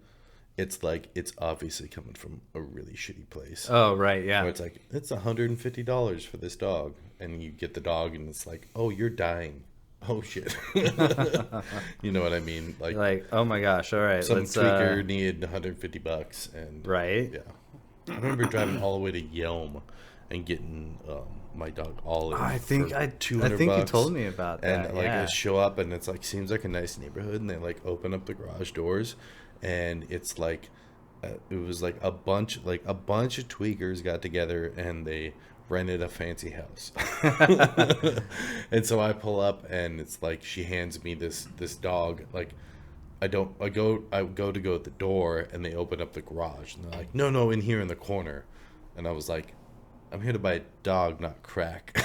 [SPEAKER 2] it's like it's obviously coming from a really shitty place.
[SPEAKER 1] Oh, right, yeah.
[SPEAKER 2] Where it's like it's $150 for this dog, and you get the dog, and it's like, oh, you're dying. Oh shit. You know what I mean?
[SPEAKER 1] Like oh my gosh, all right.
[SPEAKER 2] Some tweaker needed $150, and
[SPEAKER 1] right.
[SPEAKER 2] Yeah. I remember driving all the way to Yelm and getting my dog Olive.
[SPEAKER 1] I think
[SPEAKER 2] $200.
[SPEAKER 1] You told me about that.
[SPEAKER 2] And I show up, and it's like seems like a nice neighborhood, and they like open up the garage doors, and it's like it was like a bunch of tweakers got together and they rented a fancy house. And so I pull up, and it's like she hands me this dog. Like I go to go at the door, and they open up the garage, and they're like, no, in here in the corner. And I was like, I'm here to buy a dog, not crack.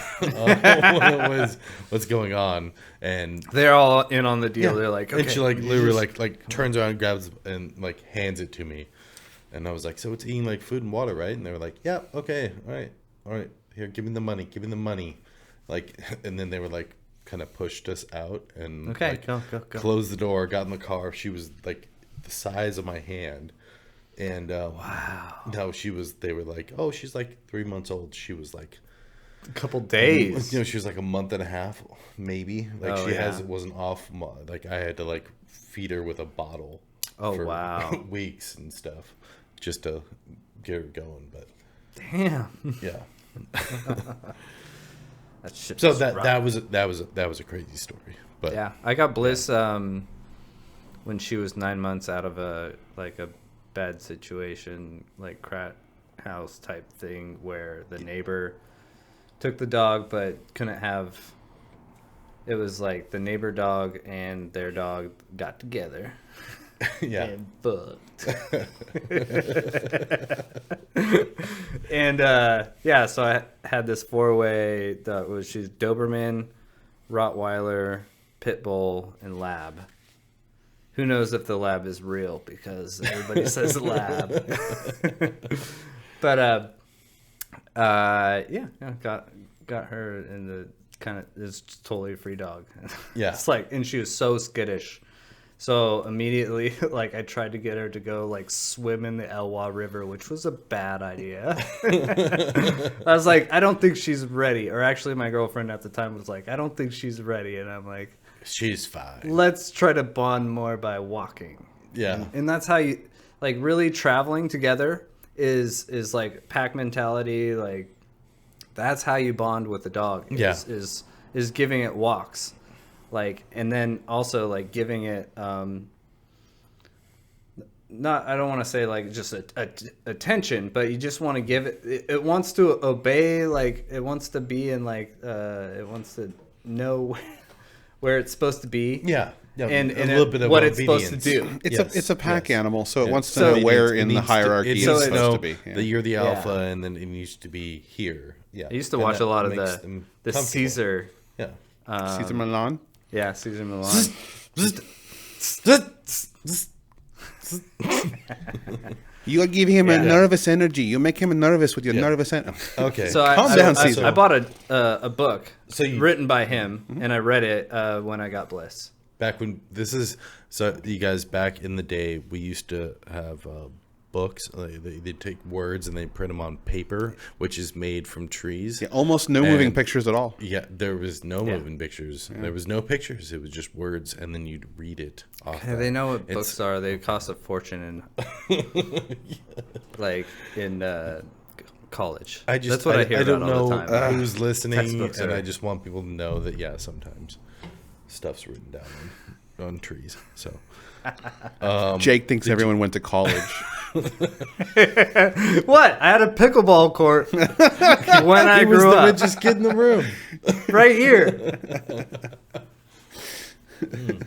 [SPEAKER 2] What's going on? And
[SPEAKER 1] they're all in on the deal. Yeah. They're like, okay.
[SPEAKER 2] And she like literally like turns around, grabs and like hands it to me. And I was like, so it's eating like food and water, right? And they were like, yeah, okay, all right, here, give me the money. Like, and then they were like, kind of pushed us out and
[SPEAKER 1] go.
[SPEAKER 2] Closed the door, got in the car. She was like the size of my hand. And
[SPEAKER 1] wow.
[SPEAKER 2] No, they were like, oh, she's like 3 months old. She was like
[SPEAKER 1] a couple days.
[SPEAKER 2] She was like a month and a half, maybe. Like wasn't off. Like I had to like feed her with a bottle.
[SPEAKER 1] Oh,
[SPEAKER 2] for
[SPEAKER 1] wow.
[SPEAKER 2] weeks and stuff just to get her going. But
[SPEAKER 1] damn.
[SPEAKER 2] Yeah.
[SPEAKER 1] That shit.
[SPEAKER 2] So that was a crazy story. But
[SPEAKER 1] yeah, I got Bliss when she was 9 months out of a bad situation, like crat house type thing, where the neighbor took the dog but couldn't have. It was like the neighbor dog and their dog got together.
[SPEAKER 2] Yeah.
[SPEAKER 1] And fucked. And so I had this 4-way that was she's Doberman, Rottweiler, Pit Bull, and Lab. who knows if the lab is real because everybody says lab. But got her in the kind of it's totally a free dog.
[SPEAKER 2] Yeah,
[SPEAKER 1] it's like, and she was so skittish. So immediately, like, I tried to get her to go like swim in the Elwha River, which was a bad idea. I was like, I don't think she's ready. Or actually, my girlfriend at the time was like, I don't think she's ready, and I'm like,
[SPEAKER 2] she's fine.
[SPEAKER 1] Let's try to bond more by walking.
[SPEAKER 2] Yeah,
[SPEAKER 1] and that's how you like really traveling together is like pack mentality. Like that's how you bond with the dog. Is giving it walks. Like, and then also like giving it not, I don't want to say like just attention, but you just want to give it wants to obey, like it wants to be in like it wants to know where it's supposed to be.
[SPEAKER 2] Yeah.
[SPEAKER 1] And a little bit of what obedience. It's supposed to do.
[SPEAKER 3] It's a pack animal, so it wants to know where in the hierarchy it's supposed to be.
[SPEAKER 2] Yeah. That you're the alpha, and then it needs to be here. Yeah.
[SPEAKER 1] I used to watch a lot of the Caesar.
[SPEAKER 2] Yeah.
[SPEAKER 3] Caesar Milan.
[SPEAKER 1] Yeah, Caesar Milan.
[SPEAKER 3] You give him a nervous energy. You make him nervous with your nervous energy.
[SPEAKER 2] Okay,
[SPEAKER 1] so
[SPEAKER 3] calm down, Caesar.
[SPEAKER 1] I bought a book written by him, and I read it when I got Bliss.
[SPEAKER 2] Back when you guys, back in the day, we used to have books. They'd take words and they print them on paper, which is made from trees.
[SPEAKER 3] Yeah, almost no moving pictures at all.
[SPEAKER 2] Yeah, there was no moving pictures. Yeah. There was no pictures. It was just words, and then you'd read it off.
[SPEAKER 1] Yeah, they know what books are. They cost a fortune in college. That's what I hear about all the time.
[SPEAKER 2] Who's listening, and I just want people to know that sometimes stuff's written down on trees. So
[SPEAKER 3] Jake thinks everyone went to college.
[SPEAKER 1] What? I had a pickleball court when I grew up.
[SPEAKER 2] He was the richest kid in the room.
[SPEAKER 1] Right here.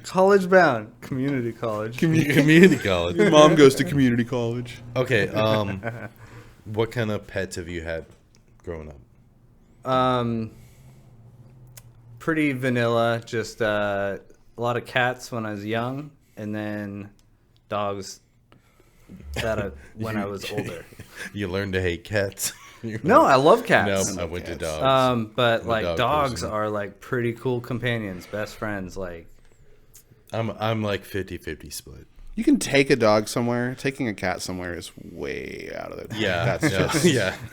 [SPEAKER 1] College bound. Community college.
[SPEAKER 2] Community college.
[SPEAKER 3] Your mom goes to community college.
[SPEAKER 2] Okay. What kind of pets have you had growing up?
[SPEAKER 1] Pretty vanilla. Just a lot of cats when I was young, and then dogs when I was older.
[SPEAKER 2] You learned to hate cats.
[SPEAKER 1] No, I love cats.
[SPEAKER 2] No, I went to dogs.
[SPEAKER 1] But like dogs are like pretty cool companions, best friends. Like
[SPEAKER 2] I'm like 50-50 split.
[SPEAKER 3] You can take a dog somewhere. Taking a cat somewhere is way out of it.
[SPEAKER 2] Yeah,
[SPEAKER 3] that's just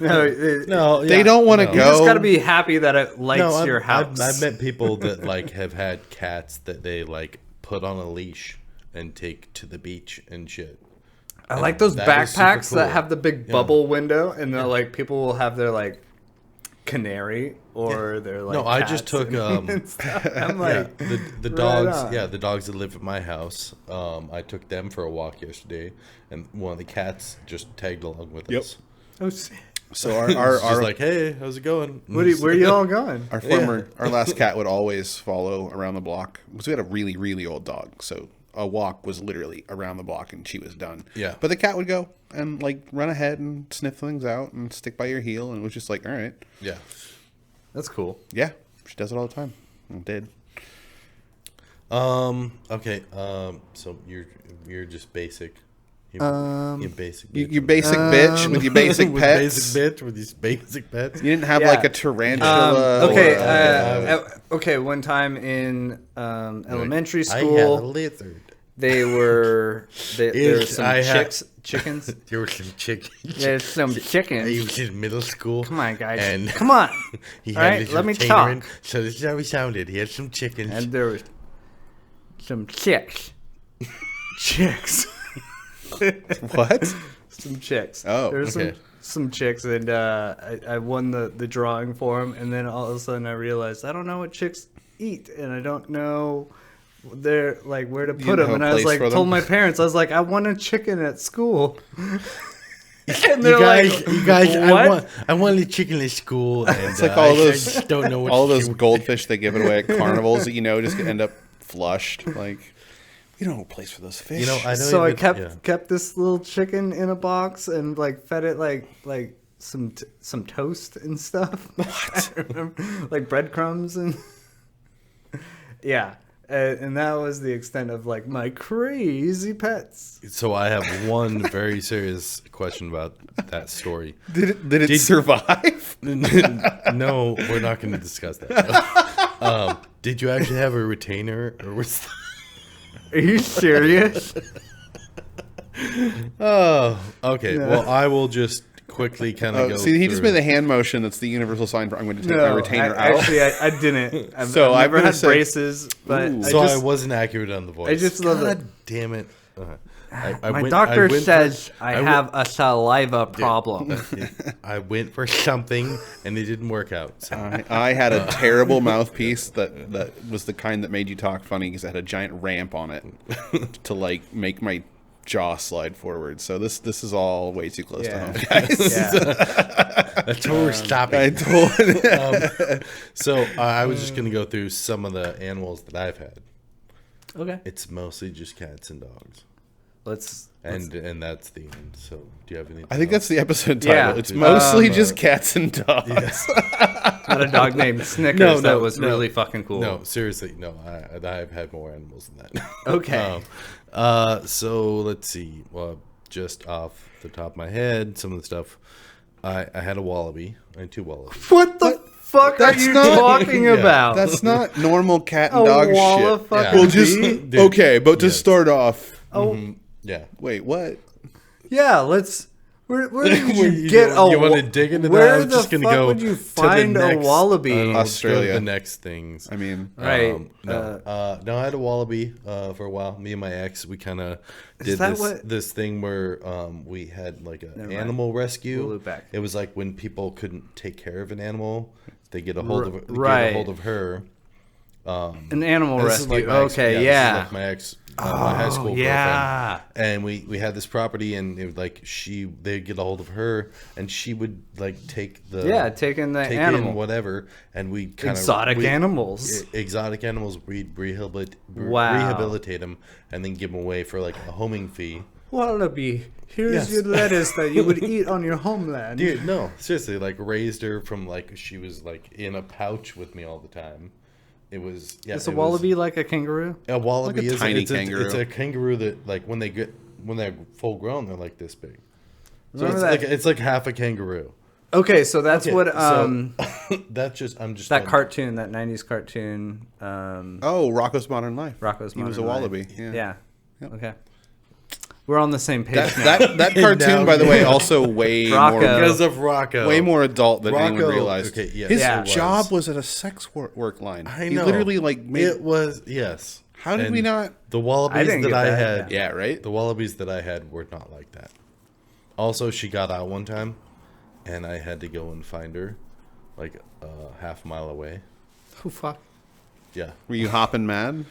[SPEAKER 2] no.
[SPEAKER 3] They don't want to go.
[SPEAKER 1] You just got to be happy that it lights your house.
[SPEAKER 2] I've met people that like have had cats that they like put on a leash and take to the beach and shit.
[SPEAKER 1] I like those backpacks that have the big bubble window, and they're like people will have their like canary or their like.
[SPEAKER 2] No, I just took
[SPEAKER 1] I'm like
[SPEAKER 2] the dogs. Yeah, the dogs that live at my house. I took them for a walk yesterday, and one of the cats just tagged along with us.
[SPEAKER 1] Oh,
[SPEAKER 3] so our
[SPEAKER 2] like, hey, how's it going?
[SPEAKER 1] Where you all going?
[SPEAKER 3] Our last cat would always follow around the block because we had a really, really old dog. So a walk was literally around the block and she was done.
[SPEAKER 2] Yeah.
[SPEAKER 3] But the cat would go and like run ahead and sniff things out and stick by your heel, and it was just like, all right.
[SPEAKER 2] Yeah.
[SPEAKER 1] That's cool.
[SPEAKER 3] Yeah. She does it all the time. It did.
[SPEAKER 2] Okay. So you're just basic. You basic bitch.
[SPEAKER 3] You basic bitch with your basic pets.
[SPEAKER 2] Basic bitch with these basic pets.
[SPEAKER 3] You didn't have like a tarantula.
[SPEAKER 1] Okay. One time in elementary school,
[SPEAKER 2] I had a lizard.
[SPEAKER 1] There were some chickens.
[SPEAKER 2] There were some chickens.
[SPEAKER 1] There's some chickens.
[SPEAKER 2] He was in middle school.
[SPEAKER 1] Come on, guys.
[SPEAKER 2] And
[SPEAKER 1] come on.
[SPEAKER 2] He
[SPEAKER 1] all right, let me talk.
[SPEAKER 2] So this is how he sounded. He had some chickens.
[SPEAKER 1] And there was some chicks. Chicks.
[SPEAKER 3] What?
[SPEAKER 1] Some chicks.
[SPEAKER 3] Oh,
[SPEAKER 1] there were some chicks, and I won the drawing for them, and then all of a sudden I realized I don't know what chicks eat, and I don't know where to put them, and I was like, told my parents, I was like, I want a chicken at school. And they're
[SPEAKER 2] you guys,
[SPEAKER 1] what?
[SPEAKER 2] I want a chicken at school, and
[SPEAKER 3] it's like all those
[SPEAKER 2] I just don't know what
[SPEAKER 3] all those goldfish they give it away at carnivals that just end up flushed. Like, you don't have a place for those fish.
[SPEAKER 1] I kept this little chicken in a box and like fed it like some toast and stuff. What? I remember, like breadcrumbs and yeah. And that was the extent of like my crazy pets.
[SPEAKER 2] So I have one very serious question about that story.
[SPEAKER 3] Did it survive?
[SPEAKER 2] No, we're not going to discuss that. Did you actually have a retainer, or was?
[SPEAKER 1] Are you serious?
[SPEAKER 2] Oh, okay. No. Well, I will just quickly kind of go.
[SPEAKER 3] See, he
[SPEAKER 2] through.
[SPEAKER 3] just made the hand motion. That's the universal sign for I'm going to take my retainer out.
[SPEAKER 1] Actually, I didn't. I've never had braces, but
[SPEAKER 2] I wasn't accurate on the voice.
[SPEAKER 1] I just love it.
[SPEAKER 2] God damn it!
[SPEAKER 1] My doctor says I have a saliva problem.
[SPEAKER 2] I went for something, and it didn't work out. So.
[SPEAKER 3] I had a terrible mouthpiece that was the kind that made you talk funny because it had a giant ramp on it to like make my jaw slide forward. So this is all way too close to home, guys.
[SPEAKER 2] That's where we're stopping.
[SPEAKER 3] I told.
[SPEAKER 2] So I was just gonna go through some of the animals that I've had.
[SPEAKER 1] Okay.
[SPEAKER 2] It's mostly just cats and dogs. And that's the end. So do you have anything?
[SPEAKER 3] I think that's the episode title. It's mostly just cats and dogs.
[SPEAKER 1] Yeah. Not a dog named Snickers that was really fucking cool.
[SPEAKER 2] No, seriously, no. I've had more animals than that.
[SPEAKER 1] Okay.
[SPEAKER 2] So let's see. Well, just off the top of my head, some of the stuff. I had a wallaby. I had 2 wallabies.
[SPEAKER 1] What the fuck are you talking about?
[SPEAKER 3] That's not normal cat and dog shit.
[SPEAKER 1] Well, just
[SPEAKER 3] okay, but to start off.
[SPEAKER 2] Yeah.
[SPEAKER 3] Wait, what?
[SPEAKER 1] Yeah, let's. Where did you get a?
[SPEAKER 2] You want to dig into that?
[SPEAKER 1] Where the fuck would you find a wallaby?
[SPEAKER 2] Australia. The next things.
[SPEAKER 3] I mean,
[SPEAKER 2] right? No, I had a wallaby for a while. Me and my ex, we kind of did this thing where we had like an animal rescue.
[SPEAKER 1] We'll loop back.
[SPEAKER 2] It was like when people couldn't take care of an animal, they get a hold of get a hold of her.
[SPEAKER 1] An animal rescue. Okay, yeah.
[SPEAKER 2] Like my ex. My high school girlfriend, and we had this property, and it was like they'd get a hold of her, and she would like take in the animal, whatever, and we kind of
[SPEAKER 1] exotic animals.
[SPEAKER 2] We'd rehabilitate them, and then give them away for like a homing fee.
[SPEAKER 1] Wallaby, here's your lettuce that you would eat on your homeland.
[SPEAKER 2] Dude, no, seriously, like raised her from like she was like in a pouch with me all the time. It was
[SPEAKER 1] Is a wallaby like a kangaroo?
[SPEAKER 2] A wallaby
[SPEAKER 3] is a tiny kangaroo.
[SPEAKER 2] It's a kangaroo that like when they're full grown, they're like this big. So it's like half a kangaroo.
[SPEAKER 1] Okay, so that's what
[SPEAKER 2] that's just I'm just
[SPEAKER 1] that cartoon, that 90s cartoon.
[SPEAKER 3] Rocko's Modern Life.
[SPEAKER 1] He
[SPEAKER 3] was a wallaby.
[SPEAKER 1] Yeah. Okay. We're on the same page now.
[SPEAKER 3] That cartoon, by the way, also way more
[SPEAKER 2] because of Rocko.
[SPEAKER 3] Way more adult than anyone realized.
[SPEAKER 2] Okay, yes,
[SPEAKER 3] his job was at a sex work line.
[SPEAKER 2] I know.
[SPEAKER 3] He literally made
[SPEAKER 2] it was yes.
[SPEAKER 3] How did we not?
[SPEAKER 2] The wallabies that I had,
[SPEAKER 3] yeah, right.
[SPEAKER 2] The wallabies that I had were not like that. Also, she got out one time, and I had to go and find her, like a half mile away.
[SPEAKER 1] Oh fuck!
[SPEAKER 3] Yeah. Were you hopping mad?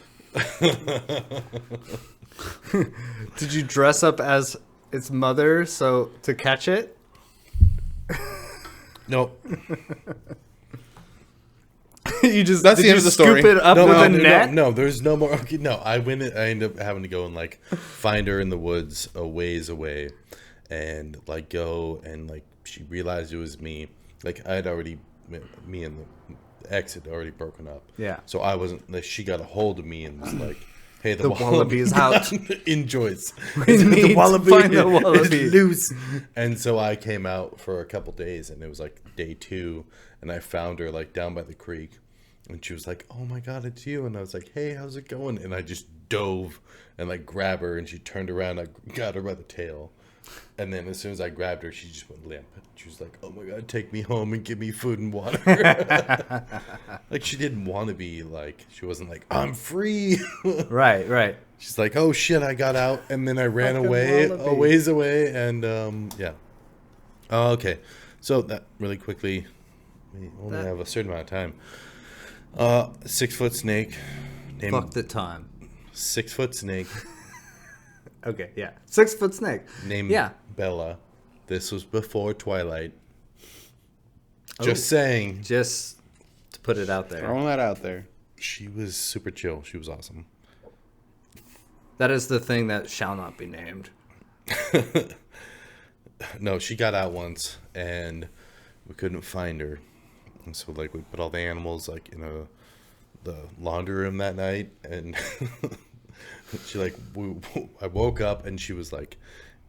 [SPEAKER 1] Did you dress up as its mother to catch it?
[SPEAKER 2] Nope.
[SPEAKER 3] That's the end of the story.
[SPEAKER 1] Scoop it up with a net?
[SPEAKER 2] No, there's no more. Okay, no, I ended up having to go and like find her in the woods a ways away, and like go and like she realized it was me. Like me and the ex had already broken up.
[SPEAKER 1] Yeah.
[SPEAKER 2] So I wasn't. Like, she got a hold of me and was like, "Hey,
[SPEAKER 1] the wallaby is out.
[SPEAKER 2] Enjoys.
[SPEAKER 1] The wallaby
[SPEAKER 2] is loose." And so I came out for a couple days, and it was like day 2, and I found her like down by the creek, and she was like, "Oh my God, it's you!" And I was like, "Hey, how's it going?" And I just dove and like grab her, and she turned around. I got her by the tail, and then as soon as I grabbed her, she just went limp. She was like, "Oh my God, take me home and give me food and water." Like she didn't want to be like, she wasn't like, "I'm free."
[SPEAKER 1] Right.
[SPEAKER 2] She's like, "Oh shit, I got out and then I ran away, a ways away," and yeah. Okay, so that really quickly, we only have a certain amount of time. 6-foot snake.
[SPEAKER 1] Fuck the time.
[SPEAKER 2] 6-foot snake.
[SPEAKER 1] Okay, yeah. 6-foot snake.
[SPEAKER 2] Named Bella. This was before Twilight. Just saying.
[SPEAKER 1] Just to put it out there.
[SPEAKER 3] Throwing that out there.
[SPEAKER 2] She was super chill. She was awesome.
[SPEAKER 1] That is the thing that shall not be named.
[SPEAKER 2] No, she got out once, and we couldn't find her. And so, like, we put all the animals, like, in the laundry room that night, and she like I woke up and she was like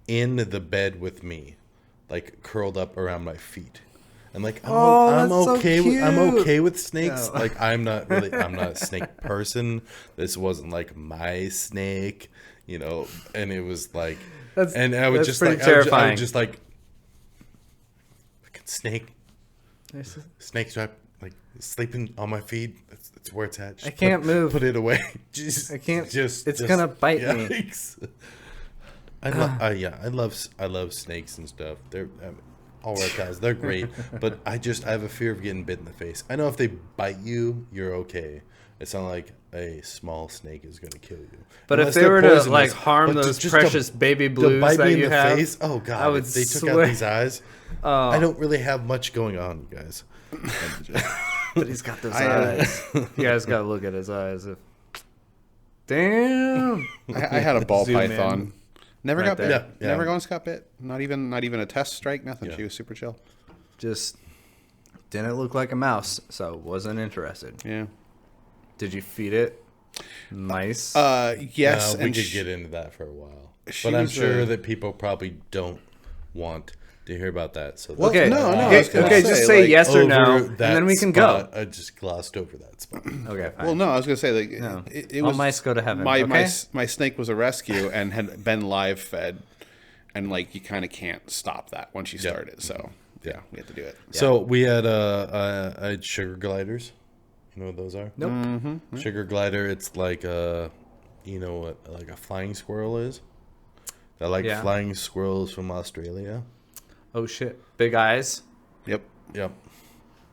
[SPEAKER 2] in the bed with me, like curled up around my feet. And like I'm okay with snakes. No. Like I'm not a snake person. This wasn't like my snake, you know. And it was like, and I would just like terrifying. I would just like fucking snake. Snake's right, like sleeping on my feet. That's where it's at.
[SPEAKER 1] Just I can't move.
[SPEAKER 2] Put it away.
[SPEAKER 1] I can't. It's gonna bite me.
[SPEAKER 2] I love snakes and stuff. They're all reptiles. They're great, but I have a fear of getting bit in the face. I know if they bite you, you're okay. It's not like a small snake is going to kill you.
[SPEAKER 1] But unless if they were to like harm those precious baby blues
[SPEAKER 2] bite
[SPEAKER 1] that
[SPEAKER 2] me in
[SPEAKER 1] you
[SPEAKER 2] the
[SPEAKER 1] have,
[SPEAKER 2] face, oh god! I would if they took out these eyes. I don't really have much going on, you guys.
[SPEAKER 1] But he's got those eyes. You guys got to look at his eyes. Damn!
[SPEAKER 3] I had a ball python.
[SPEAKER 1] In.
[SPEAKER 3] Never got bit. Yeah. Never once got bit. Not even a test strike. Nothing. Yeah. She was super chill.
[SPEAKER 1] Just didn't look like a mouse, so wasn't interested.
[SPEAKER 3] Yeah.
[SPEAKER 1] Did you feed it mice?
[SPEAKER 2] Yes. We could get into that for a while, but I'm sure that people probably don't want to hear about that. So
[SPEAKER 1] okay, no. Okay, just say like, yes or no, and then we can go.
[SPEAKER 2] I just glossed over that spot.
[SPEAKER 1] Okay. Fine.
[SPEAKER 3] Well, no, I was gonna say like
[SPEAKER 1] no.
[SPEAKER 3] it
[SPEAKER 1] all
[SPEAKER 3] was
[SPEAKER 1] mice go to heaven.
[SPEAKER 3] My snake was a rescue and had been live fed, and like you kind of can't stop that once you start it. So yeah, we had to do it.
[SPEAKER 2] Yeah. So we had I had sugar gliders. You know what those are?
[SPEAKER 1] Nope.
[SPEAKER 3] Mm-hmm.
[SPEAKER 2] Sugar glider. It's like you know what like a flying squirrel is. They're like flying squirrels from Australia.
[SPEAKER 1] Oh shit! Big eyes.
[SPEAKER 2] Yep.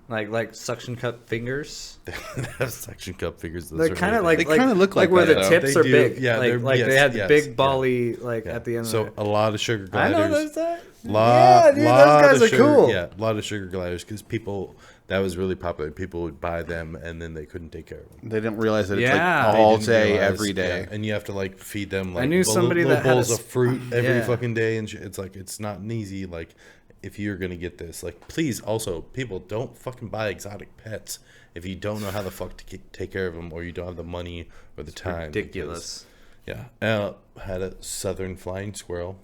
[SPEAKER 1] Like suction cup fingers.
[SPEAKER 2] They have suction cup fingers.
[SPEAKER 1] They're kind of like
[SPEAKER 3] they kind of look like
[SPEAKER 1] where
[SPEAKER 3] that,
[SPEAKER 1] the tips are big.
[SPEAKER 2] Yeah,
[SPEAKER 1] like they had the big bally at the end.
[SPEAKER 2] So a lot of sugar gliders.
[SPEAKER 1] I know those that. Yeah, dude, those guys are cool.
[SPEAKER 2] Yeah, a lot of sugar gliders because that was really popular. People would buy them and then they couldn't take care of them.
[SPEAKER 3] They didn't realize that it's like all day, every day.
[SPEAKER 2] Yeah. And you have to like feed them like
[SPEAKER 1] I knew somebody
[SPEAKER 2] little
[SPEAKER 1] that
[SPEAKER 2] bowls of fruit every fucking day, and it's like it's not an easy like. If you're gonna get this, like, please also people don't fucking buy exotic pets if you don't know how the fuck to take care of them or you don't have the money or the time.
[SPEAKER 1] Ridiculous.
[SPEAKER 2] Because, had a southern flying squirrel.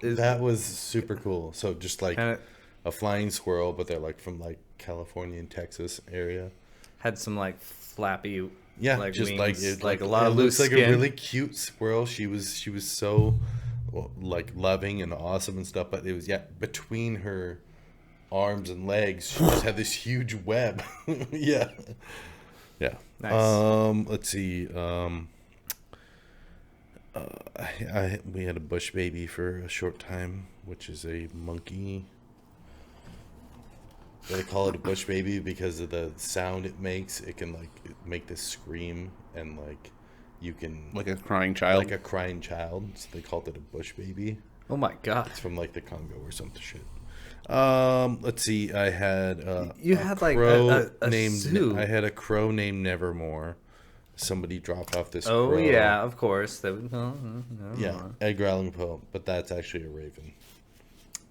[SPEAKER 2] That was super cool. So just like a flying squirrel, but they're like from like California and Texas area.
[SPEAKER 1] Had some like flappy,
[SPEAKER 2] like just
[SPEAKER 1] wings, like a lot of loose
[SPEAKER 2] skin.
[SPEAKER 1] Like
[SPEAKER 2] a really cute squirrel. She was so. Like loving and awesome and stuff, but it was between her arms and legs she just had this huge web. yeah
[SPEAKER 1] Nice.
[SPEAKER 2] Let's see, we had a bush baby for a short time, which is a monkey. They call it a bush baby because of the sound it makes. It can like make this scream and like you can
[SPEAKER 3] like a crying child.
[SPEAKER 2] So they called it a bush baby.
[SPEAKER 1] Oh my god!
[SPEAKER 2] It's from like the Congo or some shit. Let's see. I had
[SPEAKER 1] you had like a zoo.
[SPEAKER 2] I had a crow named Nevermore. Somebody dropped off this.
[SPEAKER 1] Oh
[SPEAKER 2] crow.
[SPEAKER 1] Yeah, of course.
[SPEAKER 2] Edgar Allan Poe, but that's actually a raven.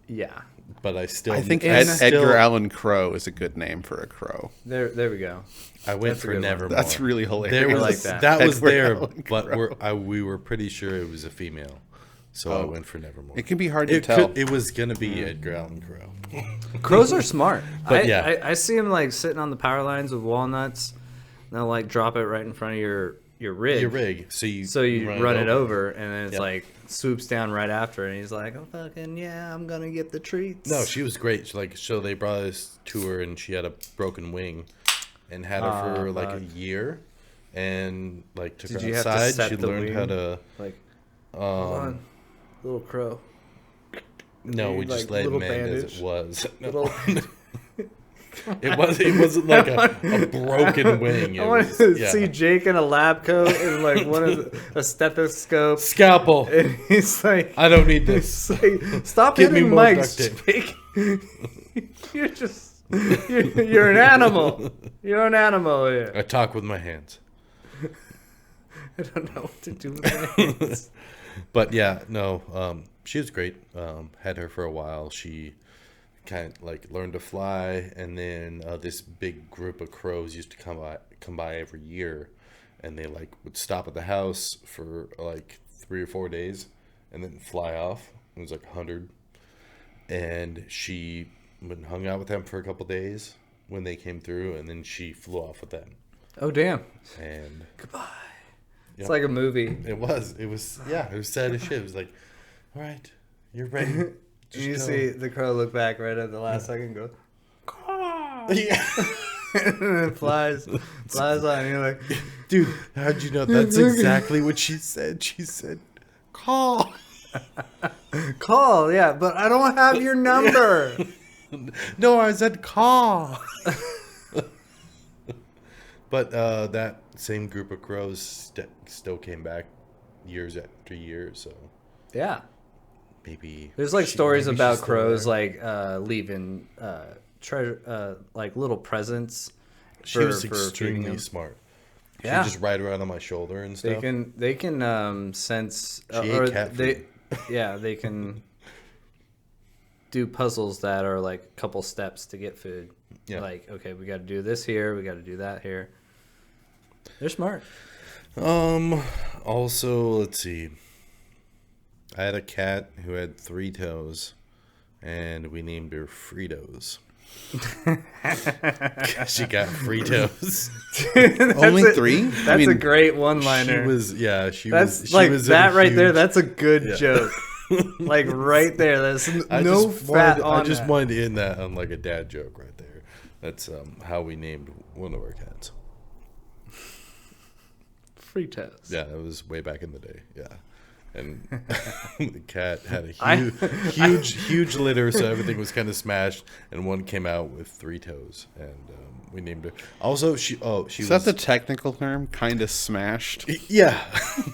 [SPEAKER 1] Yeah,
[SPEAKER 2] but I
[SPEAKER 3] think Edgar Allan Crow is a good name for a crow.
[SPEAKER 1] There we go.
[SPEAKER 2] I went for Nevermore.
[SPEAKER 3] That's really hilarious.
[SPEAKER 1] I like that.
[SPEAKER 2] That was there, but we were pretty sure it was a female, so I went for Nevermore.
[SPEAKER 3] It can be hard to tell.
[SPEAKER 2] It was gonna be Edgar Allan Crow.
[SPEAKER 1] Crows are smart.
[SPEAKER 2] But
[SPEAKER 1] I see them like sitting on the power lines with walnuts. And they'll like drop it right in front of your rig.
[SPEAKER 2] Your rig. So
[SPEAKER 1] you run it over, and then it's like swoops down right after, and he's like, "Oh fucking I'm gonna get the treats."
[SPEAKER 2] No, she was great. So they brought us to her, and she had a broken wing, and had her for like a year, and like took her outside. She learned how to
[SPEAKER 1] like. Hold on, little crow.
[SPEAKER 2] No, we just let him end as it was. It wasn't like a broken wing.
[SPEAKER 1] I wanted to see Jake in a lab coat and like a stethoscope,
[SPEAKER 2] scalpel,
[SPEAKER 1] and he's like,
[SPEAKER 2] "I don't need this.
[SPEAKER 1] Like, stop hitting mics, Jake. You're an animal. You're an animal here."
[SPEAKER 2] I talk with my hands.
[SPEAKER 1] I don't know what to do with my hands.
[SPEAKER 2] But yeah, no, she was great. Had her for a while. She kind of like learned to fly, and then this big group of crows used to come by every year, and they like would stop at the house for like 3 or 4 days, and then fly off. It was like 100, and she hung out with them for a couple days when they came through, and then she flew off with them.
[SPEAKER 1] Oh damn!
[SPEAKER 2] And
[SPEAKER 1] goodbye.
[SPEAKER 2] Yep.
[SPEAKER 1] It's like a movie.
[SPEAKER 2] It was sad as shit. It was like, all right, you're ready.
[SPEAKER 1] You see the crow look back right at the last second and go, caw.
[SPEAKER 2] Yeah.
[SPEAKER 1] And then it flies on. And you're like,
[SPEAKER 2] dude, how'd you know? That's exactly what she said. She said, call.
[SPEAKER 1] Call, yeah, but I don't have your number.
[SPEAKER 2] No, I said call. But that same group of crows still came back years after years. So
[SPEAKER 1] yeah,
[SPEAKER 2] maybe
[SPEAKER 1] there's like stories about crows like leaving treasure, like little presents.
[SPEAKER 2] She was extremely smart. She would just ride around on my shoulder and stuff.
[SPEAKER 1] They can sense.
[SPEAKER 2] She ate cat food.
[SPEAKER 1] They can do puzzles that are like a couple steps to get food. Yeah. Like, okay, we got to do this here. We got to do that here. They're smart.
[SPEAKER 2] Also, let's see. I had a cat who had 3 toes, and we named her Fritos. She got free toes.
[SPEAKER 3] Only 3?
[SPEAKER 1] That's a great one-liner.
[SPEAKER 2] She
[SPEAKER 1] was
[SPEAKER 2] right
[SPEAKER 1] there. That's a good joke. Like right there. That's no fat on.
[SPEAKER 2] I just wanted to end that on like a dad joke right there. That's how we named one of our cats.
[SPEAKER 1] Free toes.
[SPEAKER 2] Yeah, that was way back in the day. Yeah. And the cat had a huge litter, so everything was kind of smashed. And one came out with 3 toes, and we named her. Also, she
[SPEAKER 3] was. That's the technical term, kind of smashed.
[SPEAKER 2] Yeah,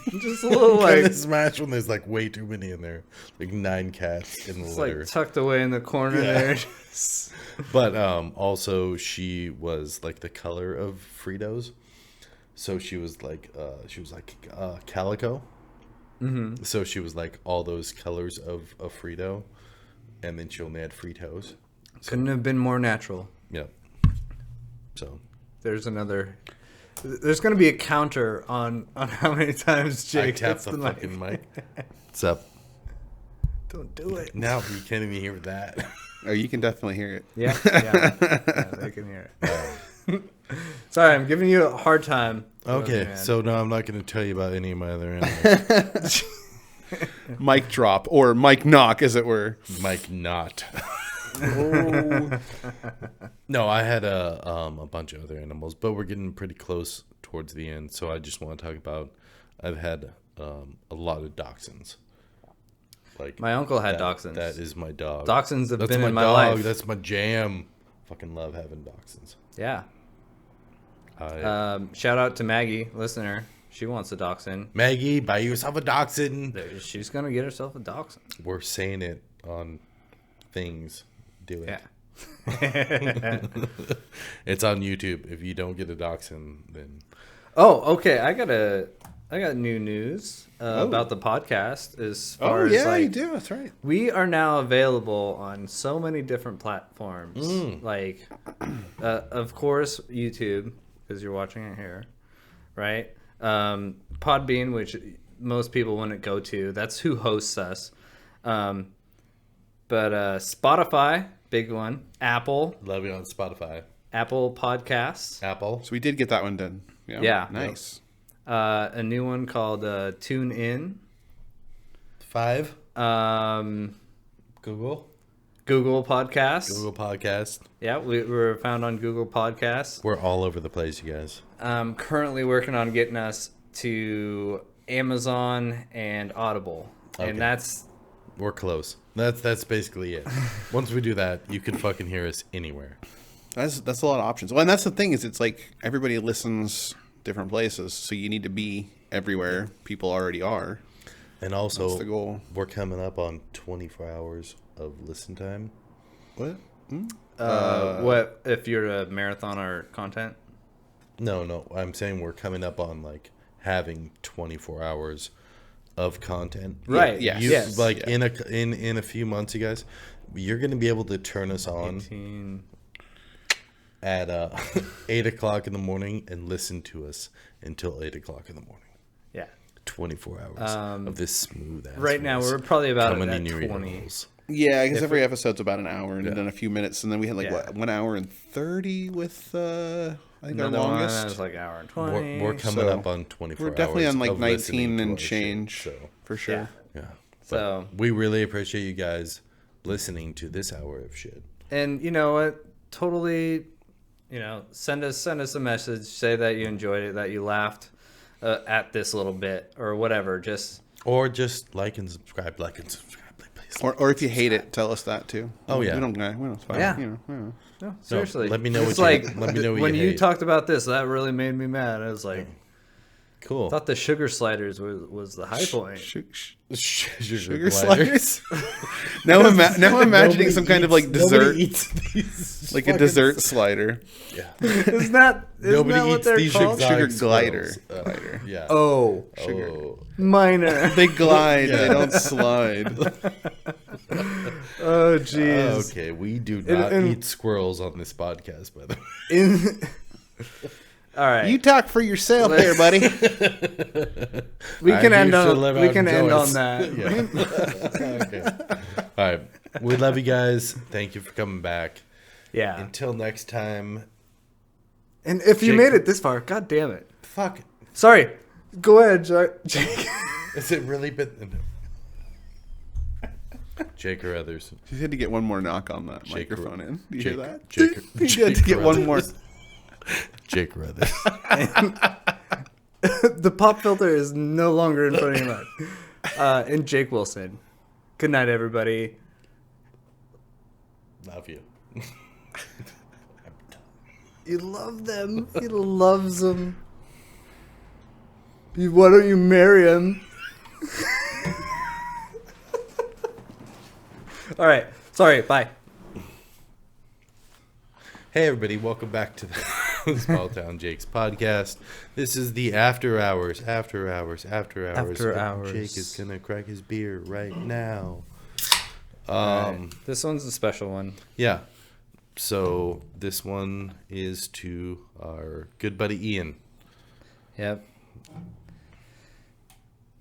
[SPEAKER 1] just a little like
[SPEAKER 2] kind of smashed when there's like way too many in there, like 9 cats in the litter,
[SPEAKER 1] like tucked away in the corner there.
[SPEAKER 2] But also she was like the color of Fritos, so she was like calico.
[SPEAKER 1] Mm-hmm.
[SPEAKER 2] So she was like all those colors of Frito, and then she only had Fritos. So,
[SPEAKER 1] couldn't have been more natural.
[SPEAKER 2] Yep. So
[SPEAKER 1] there's going to be a counter on how many times Jake
[SPEAKER 2] tapped
[SPEAKER 1] hits
[SPEAKER 2] the fucking mic. What's up?
[SPEAKER 1] Don't do it.
[SPEAKER 2] Now you can't even hear that.
[SPEAKER 3] Oh, you can definitely hear it.
[SPEAKER 1] Yeah, they can hear it. Sorry, I'm giving you a hard time.
[SPEAKER 2] Okay, so no, I'm not going to tell you about any of my other animals.
[SPEAKER 3] Mic drop, or mic knock, as it were.
[SPEAKER 2] Mic not. Oh. No, I had a bunch of other animals, but we're getting pretty close towards the end, so I just want to talk about. I've had a lot of dachshunds. Like
[SPEAKER 1] my uncle had dachshunds.
[SPEAKER 2] That is my dog.
[SPEAKER 1] Dachshunds have been in my life.
[SPEAKER 2] That's my jam. Fucking love having dachshunds.
[SPEAKER 1] Yeah. Shout out to Maggie, listener. She wants a dachshund.
[SPEAKER 2] Maggie, buy yourself a dachshund.
[SPEAKER 1] She's gonna get herself a dachshund.
[SPEAKER 2] We're saying it on things. Do it.
[SPEAKER 1] Yeah.
[SPEAKER 2] It's on YouTube. If you don't get a dachshund, then.
[SPEAKER 1] Oh, okay. I got new news about the podcast. As far as
[SPEAKER 3] you do. That's right.
[SPEAKER 1] We are now available on so many different platforms. Like, of course, YouTube, because you're watching it here, right? Podbean, which most people wouldn't go to. That's who hosts us. But Spotify, big one. Apple.
[SPEAKER 2] Love you on Spotify.
[SPEAKER 1] Apple Podcasts.
[SPEAKER 2] Apple.
[SPEAKER 3] So we did get that one done.
[SPEAKER 1] Yeah.
[SPEAKER 3] Nice.
[SPEAKER 1] A new one called Tune In.
[SPEAKER 2] 5.
[SPEAKER 1] Google Podcasts.
[SPEAKER 2] Google Podcast.
[SPEAKER 1] Yeah, we were found on Google Podcasts.
[SPEAKER 2] We're all over the place, you guys.
[SPEAKER 1] Currently working on getting us to Amazon and Audible. Okay. And
[SPEAKER 2] we're close. That's basically it. Once we do that, you can fucking hear us anywhere.
[SPEAKER 3] That's a lot of options. Well, and that's the thing is it's like everybody listens different places, so you need to be everywhere people already are.
[SPEAKER 2] And also,
[SPEAKER 3] that's the goal.
[SPEAKER 2] We're coming up on 24 hours of listen time.
[SPEAKER 3] What?
[SPEAKER 1] What if you're a marathoner content?
[SPEAKER 2] No. I'm saying we're coming up on like having 24 hours of content.
[SPEAKER 1] Right.
[SPEAKER 2] Yes. Like in a few months, you guys, you're going to be able to turn us on
[SPEAKER 1] 18.
[SPEAKER 2] at 8 o'clock in the morning and listen to us until 8 o'clock in the morning.
[SPEAKER 1] Yeah.
[SPEAKER 2] 24 hours of this smooth ass.
[SPEAKER 1] Right now, we're probably about
[SPEAKER 2] coming
[SPEAKER 1] at
[SPEAKER 2] in your
[SPEAKER 1] 20.
[SPEAKER 2] ears.
[SPEAKER 3] Yeah, because every episode's about an hour and then a few minutes, and then we had like what, 1 hour and 30 with I think
[SPEAKER 1] Another
[SPEAKER 3] our
[SPEAKER 1] one
[SPEAKER 3] longest.
[SPEAKER 1] that was like hour and 20.
[SPEAKER 2] We're coming up on 24 hours.
[SPEAKER 3] We're definitely on like
[SPEAKER 2] of
[SPEAKER 3] 19 and
[SPEAKER 2] shit,
[SPEAKER 3] change,
[SPEAKER 2] so
[SPEAKER 3] for sure.
[SPEAKER 2] yeah.
[SPEAKER 1] So
[SPEAKER 2] we really appreciate you guys listening to this hour of shit.
[SPEAKER 1] And you know what? Totally, send us a message. Say that you enjoyed it, that you laughed at this little bit, or whatever. Just
[SPEAKER 2] like and subscribe, please.
[SPEAKER 3] Or if you hate it, tell us that too.
[SPEAKER 2] Oh yeah,
[SPEAKER 3] we don't. It's fine.
[SPEAKER 1] Yeah. No, seriously.
[SPEAKER 2] No, let me know.
[SPEAKER 1] Let me know when you
[SPEAKER 2] hate.
[SPEAKER 1] talked about this. That really made me mad. I was like,
[SPEAKER 2] cool.
[SPEAKER 1] I thought the sugar sliders was the high point.
[SPEAKER 3] Sugar sliders. now I'm imagining some kind of like dessert, like a dessert slider.
[SPEAKER 2] Yeah.
[SPEAKER 1] Isn't that what they're called?
[SPEAKER 3] Sugar glider.
[SPEAKER 2] Yeah.
[SPEAKER 1] Oh,
[SPEAKER 3] sugar.
[SPEAKER 1] Minor.
[SPEAKER 3] They glide. They don't slide.
[SPEAKER 1] Oh, jeez.
[SPEAKER 2] Okay, we do not eat squirrels on this podcast, by the way.
[SPEAKER 1] All right.
[SPEAKER 3] You talk for yourself there, buddy.
[SPEAKER 1] We can end on that.
[SPEAKER 2] Yeah. Okay. All right. We love you guys. Thank you for coming back.
[SPEAKER 1] Yeah.
[SPEAKER 2] Until next time.
[SPEAKER 1] And if you made it this far, god damn it.
[SPEAKER 2] Fuck.
[SPEAKER 1] Sorry. Go ahead, Jake.
[SPEAKER 2] Is it really been... Jake or others?
[SPEAKER 3] You had to get one more knock on that microphone in. Do you hear that?
[SPEAKER 2] Jake
[SPEAKER 3] you had to get one more.
[SPEAKER 2] Jake or others.
[SPEAKER 1] The pop filter is no longer in front of your mouth. And Jake Wilson. Good night, everybody.
[SPEAKER 2] Love you.
[SPEAKER 1] You love them. He loves them. Why don't you marry him? All right. Sorry. Bye.
[SPEAKER 2] Hey, everybody. Welcome back to the Small Town Jake's podcast. This is the After Hours. After Hours. Jake is going to crack his beer right now.
[SPEAKER 1] Right. This one's a special one.
[SPEAKER 2] Yeah. So this one is to our good buddy Ian.
[SPEAKER 1] Yep.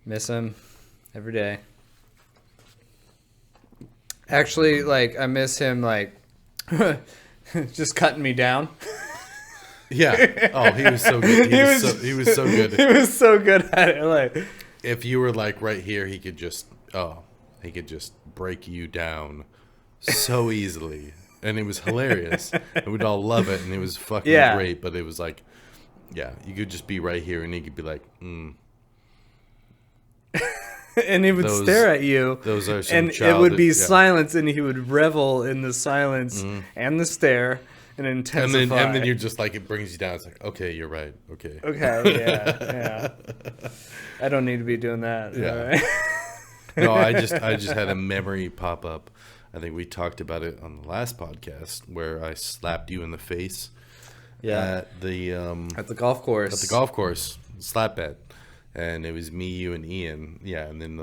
[SPEAKER 1] Miss him every day. Actually, I miss him, just cutting me down.
[SPEAKER 2] Yeah. Oh, he was so good. He was so good.
[SPEAKER 1] He was so good at it.
[SPEAKER 2] If you were right here, he could just break you down so easily. And it was hilarious. And we'd all love it. And it was fucking great. But it was you could just be right here and he could be like,
[SPEAKER 1] And he would stare at you.
[SPEAKER 2] Those are some
[SPEAKER 1] and it would be silence, and he would revel in the silence and the stare and intensify.
[SPEAKER 2] And then you're just it brings you down. It's like, okay, you're right. Okay.
[SPEAKER 1] Okay, yeah. I don't need to be doing that.
[SPEAKER 2] Yeah.
[SPEAKER 1] All right.
[SPEAKER 2] No, I just had a memory pop up. I think we talked about it on the last podcast where I slapped you in the face.
[SPEAKER 1] Yeah.
[SPEAKER 2] At the
[SPEAKER 1] golf course.
[SPEAKER 2] At the golf course, slap bet. And it was me, you, and Ian. Yeah, and then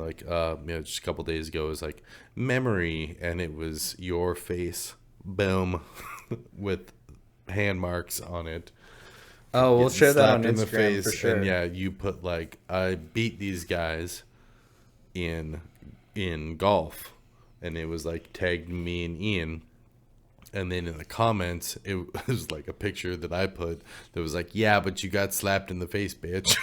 [SPEAKER 2] just a couple days ago, it was memory, and it was your face, boom, with hand marks on it.
[SPEAKER 1] Oh, we'll share that on
[SPEAKER 2] in
[SPEAKER 1] Instagram
[SPEAKER 2] the face,
[SPEAKER 1] for sure.
[SPEAKER 2] And yeah, you put I beat these guys in golf, and it was tagged me and Ian. And then in the comments, it was a picture that I put that was yeah, but you got slapped in the face, bitch.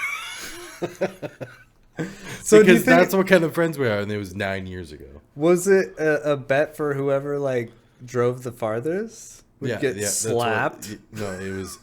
[SPEAKER 2] So because that's what kind of friends we are, and it was 9 years ago.
[SPEAKER 1] Was it a bet for whoever drove the farthest would get slapped?
[SPEAKER 2] No,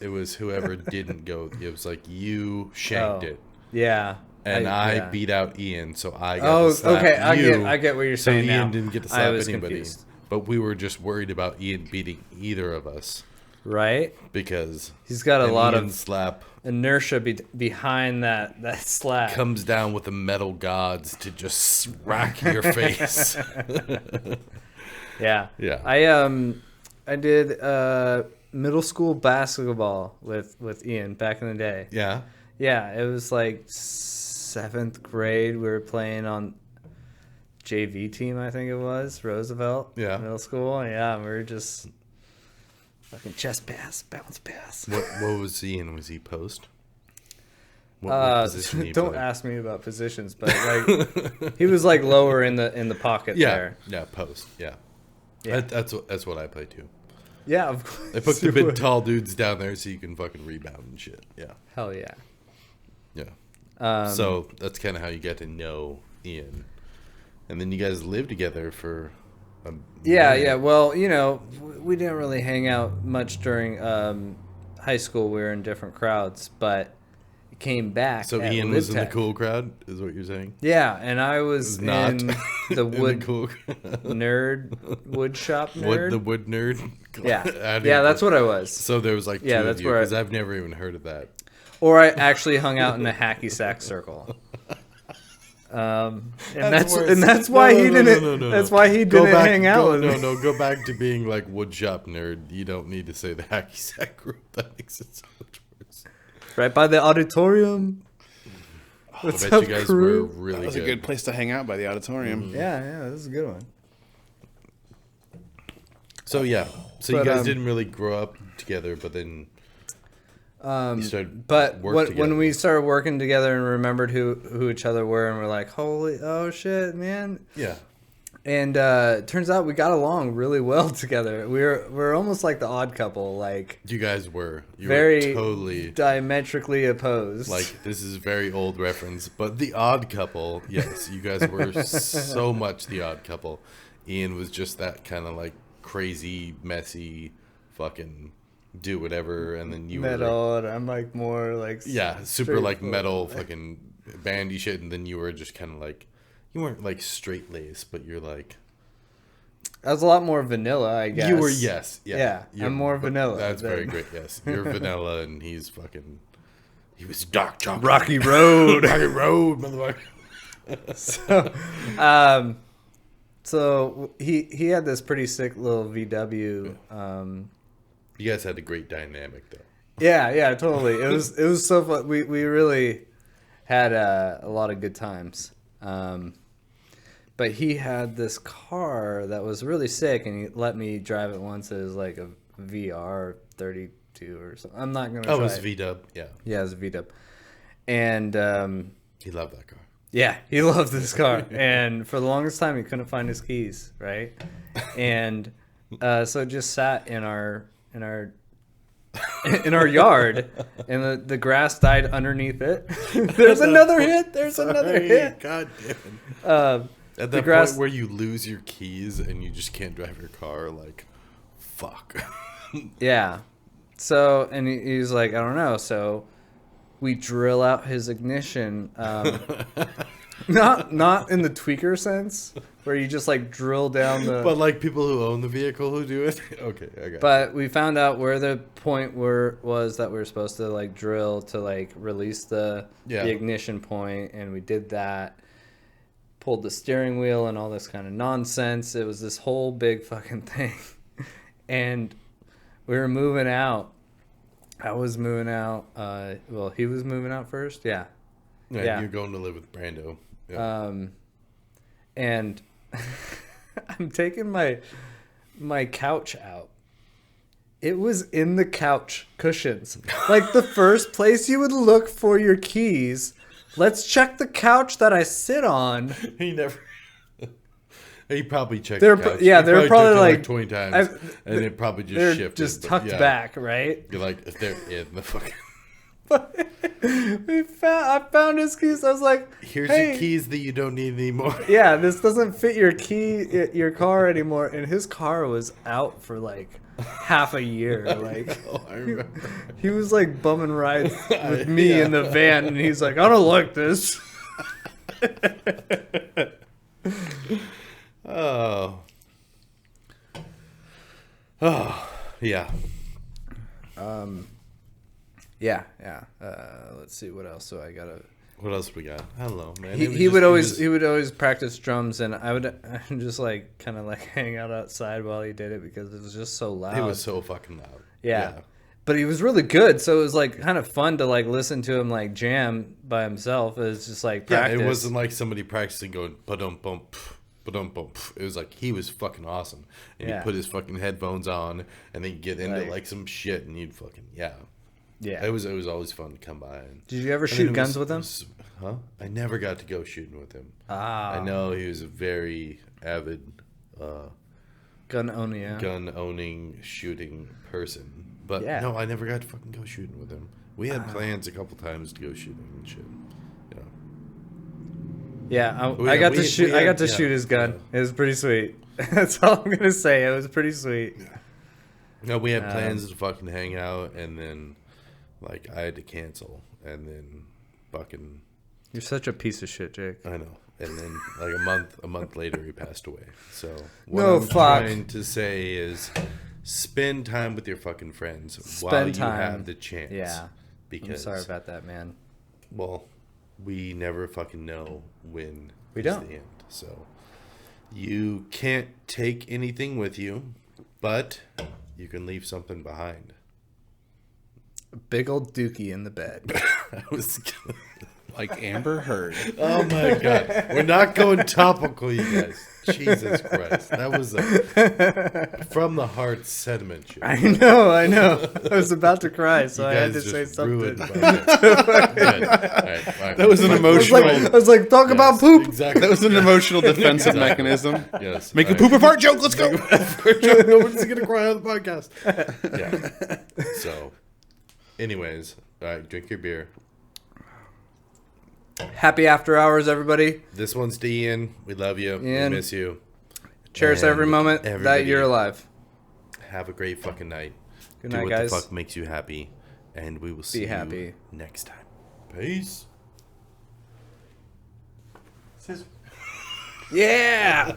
[SPEAKER 2] it was whoever didn't go. It was you shanked it.
[SPEAKER 1] Yeah.
[SPEAKER 2] And I beat out Ian, so I got to slap
[SPEAKER 1] okay. I get what you're saying now.
[SPEAKER 2] Ian didn't get to slap anybody.
[SPEAKER 1] Confused.
[SPEAKER 2] But we were just worried about Ian beating either of us.
[SPEAKER 1] Right?
[SPEAKER 2] Because
[SPEAKER 1] he's got a lot of
[SPEAKER 2] slap
[SPEAKER 1] inertia behind that slap.
[SPEAKER 2] Comes down with the metal gods to just rack your face.
[SPEAKER 1] Yeah. I did middle school basketball with Ian back in the day.
[SPEAKER 2] Yeah.
[SPEAKER 1] Yeah, it was 7th grade. We were playing on JV team, I think it was, Roosevelt Middle School. Yeah, we were just fucking chest pass, bounce pass.
[SPEAKER 2] What was he in? Was he post? What
[SPEAKER 1] position he don't play? Ask me about positions, but like he was like lower in the pocket there.
[SPEAKER 2] Yeah, post. Yeah. That's what I play too.
[SPEAKER 1] Yeah, of course.
[SPEAKER 2] They put the big tall dudes down there so you can fucking rebound and shit. Yeah.
[SPEAKER 1] Hell yeah.
[SPEAKER 2] Yeah. So that's kind of how you get to know Ian. And then you guys lived together for a
[SPEAKER 1] yeah. Well, you know, we didn't really hang out much during high school. We were in different crowds, but it came back.
[SPEAKER 2] So Ian was in the cool crowd, is what you're saying?
[SPEAKER 1] Yeah, and I was not in the wood wood shop nerd.
[SPEAKER 2] The wood nerd?
[SPEAKER 1] Yeah. Yeah, that's what I was.
[SPEAKER 2] So there was like two of you, because I've never even heard of that.
[SPEAKER 1] Or I actually hung out in the hacky sack circle. That's why he didn't. That's why he didn't hang out with me.
[SPEAKER 2] Go back to being like woodshop nerd. You don't need to say the hacky sack group. That makes it so much worse.
[SPEAKER 1] Right by the auditorium.
[SPEAKER 2] I bet you guys were really good.
[SPEAKER 3] That was a good place to hang out by the auditorium.
[SPEAKER 1] Mm-hmm. Yeah, this is a good one.
[SPEAKER 2] So you guys didn't really grow up together, but then.
[SPEAKER 1] When we started working together and remembered who each other were, and we're like, oh shit, man.
[SPEAKER 2] Yeah.
[SPEAKER 1] And turns out we got along really well together. We're almost like the odd couple. Like
[SPEAKER 2] you guys were. You
[SPEAKER 1] very
[SPEAKER 2] were totally
[SPEAKER 1] diametrically opposed.
[SPEAKER 2] Like this is a very old reference, but the odd couple. Yes, you guys were so much the odd couple. Ian was just that kind of like crazy, messy, fucking. Do whatever, and then you
[SPEAKER 1] metal,
[SPEAKER 2] were
[SPEAKER 1] and I'm like more like
[SPEAKER 2] super like metal fucking bandy shit, and then you were just kind of like you weren't like straight laced, but you're like
[SPEAKER 1] I was a lot more vanilla, I guess.
[SPEAKER 2] You were
[SPEAKER 1] I'm more vanilla.
[SPEAKER 2] That's very great. Yes, you're vanilla, and he was dark chocolate,
[SPEAKER 1] Rocky Road,
[SPEAKER 2] motherfucker.
[SPEAKER 1] So he had this pretty sick little VW.
[SPEAKER 2] You guys had a great dynamic, though.
[SPEAKER 1] Yeah, totally. It was so fun. We really had a lot of good times. But he had this car that was really sick, and he let me drive it once. It was like a VR 32 or something. I'm not gonna.
[SPEAKER 2] Oh, it was V-Dub. Yeah.
[SPEAKER 1] Yeah, it was a V-Dub. And
[SPEAKER 2] he loved that car.
[SPEAKER 1] Yeah, he loved this car, and for the longest time he couldn't find his keys. Right, and so it just sat in our yard, and the grass died underneath it. There's another hit.
[SPEAKER 2] God damn it. At that point where you lose your keys and you just can't drive your car, like, fuck.
[SPEAKER 1] Yeah. So, and he's like, I don't know. So we drill out his ignition. Not in the tweaker sense, where you just like drill down the.
[SPEAKER 2] But like people who own the vehicle who do it. Okay, I got.
[SPEAKER 1] But we found out where the point was that we were supposed to like drill to like release the ignition point, and we did that. Pulled the steering wheel and all this kind of nonsense. It was this whole big fucking thing, and we were moving out. I was moving out. Well, he was moving out first. Yeah.
[SPEAKER 2] You're going to live with Brando. Yeah.
[SPEAKER 1] And I'm taking my couch out. It was in the couch cushions. Like the first place you would look for your keys. Let's check the couch that I sit on.
[SPEAKER 2] He probably checked the couch.
[SPEAKER 1] Yeah, they're probably like
[SPEAKER 2] 20 times. And it probably just shifted.
[SPEAKER 1] Just tucked back, right?
[SPEAKER 2] You're like, if they're in the fucking...
[SPEAKER 1] I found his keys. I was like,
[SPEAKER 2] here's your keys that you don't need anymore.
[SPEAKER 1] Yeah, this doesn't fit your car anymore. And his car was out for like half a year. Like
[SPEAKER 2] I remember.
[SPEAKER 1] He was like bumming rides with me in the van, and he's like, I don't like this.
[SPEAKER 2] Oh, yeah.
[SPEAKER 1] Yeah. Let's see, what else do I gotta.
[SPEAKER 2] What else we got? I don't know, man.
[SPEAKER 1] He would always practice drums, and I would just like kind of like hang out outside while he did it because it was just so loud.
[SPEAKER 2] It was so fucking loud.
[SPEAKER 1] Yeah. but he was really good. So it was like kind of fun to like listen to him like jam by himself. It was just like practice.
[SPEAKER 2] Yeah, it wasn't like somebody practicing going ba-dum bump. It was like he was fucking awesome, and he'd put his fucking headphones on, and then get into like some shit, and you'd fucking yeah. It was always fun to come by. And,
[SPEAKER 1] did you ever shoot guns with him?
[SPEAKER 2] I never got to go shooting with him. I know he was a very avid
[SPEAKER 1] gun owning
[SPEAKER 2] shooting person, but no, I never got to fucking go shooting with him. We had plans a couple times to go shooting and shit.
[SPEAKER 1] Yeah, I got to shoot. I got to shoot his gun. It was pretty sweet. That's all I'm gonna say. It was pretty sweet.
[SPEAKER 2] No, we had plans to fucking hang out, and then like I had to cancel, and then fucking.
[SPEAKER 1] You're such a piece of shit, Jake.
[SPEAKER 2] I know. And then like a month later, he passed away. So what I'm trying to say is, spend time with your fucking friends while you have the chance. Yeah. Because
[SPEAKER 1] I'm sorry about that, man.
[SPEAKER 2] Well. We never fucking know when
[SPEAKER 1] we don't.
[SPEAKER 2] The end. So you can't take anything with you, but you can leave something behind.
[SPEAKER 1] A big old dookie in the bed.
[SPEAKER 2] That was
[SPEAKER 3] like Amber Heard.
[SPEAKER 2] Oh my god, we're not going topical, you guys. Jesus Christ, that was a from the heart sentiment. Shit.
[SPEAKER 1] I know. I was about to cry, so I had to say something.
[SPEAKER 3] That was an emotional.
[SPEAKER 1] I was like, talk about poop.
[SPEAKER 2] Exactly.
[SPEAKER 3] That was an emotional defensive mechanism.
[SPEAKER 2] Yes.
[SPEAKER 3] Make a poop or fart joke. Let's go.
[SPEAKER 2] Nobody's gonna cry on the podcast. Yeah. So, anyways, all right, drink your beer.
[SPEAKER 1] Happy after hours, everybody.
[SPEAKER 2] This one's to Ian. We love you.
[SPEAKER 1] Ian.
[SPEAKER 2] We miss you.
[SPEAKER 1] Cherish every moment that you're alive.
[SPEAKER 2] Have a great fucking night.
[SPEAKER 1] Good night,
[SPEAKER 2] Do what
[SPEAKER 1] guys.
[SPEAKER 2] the fuck makes you happy. And we will see you next time. Peace.
[SPEAKER 1] Yeah.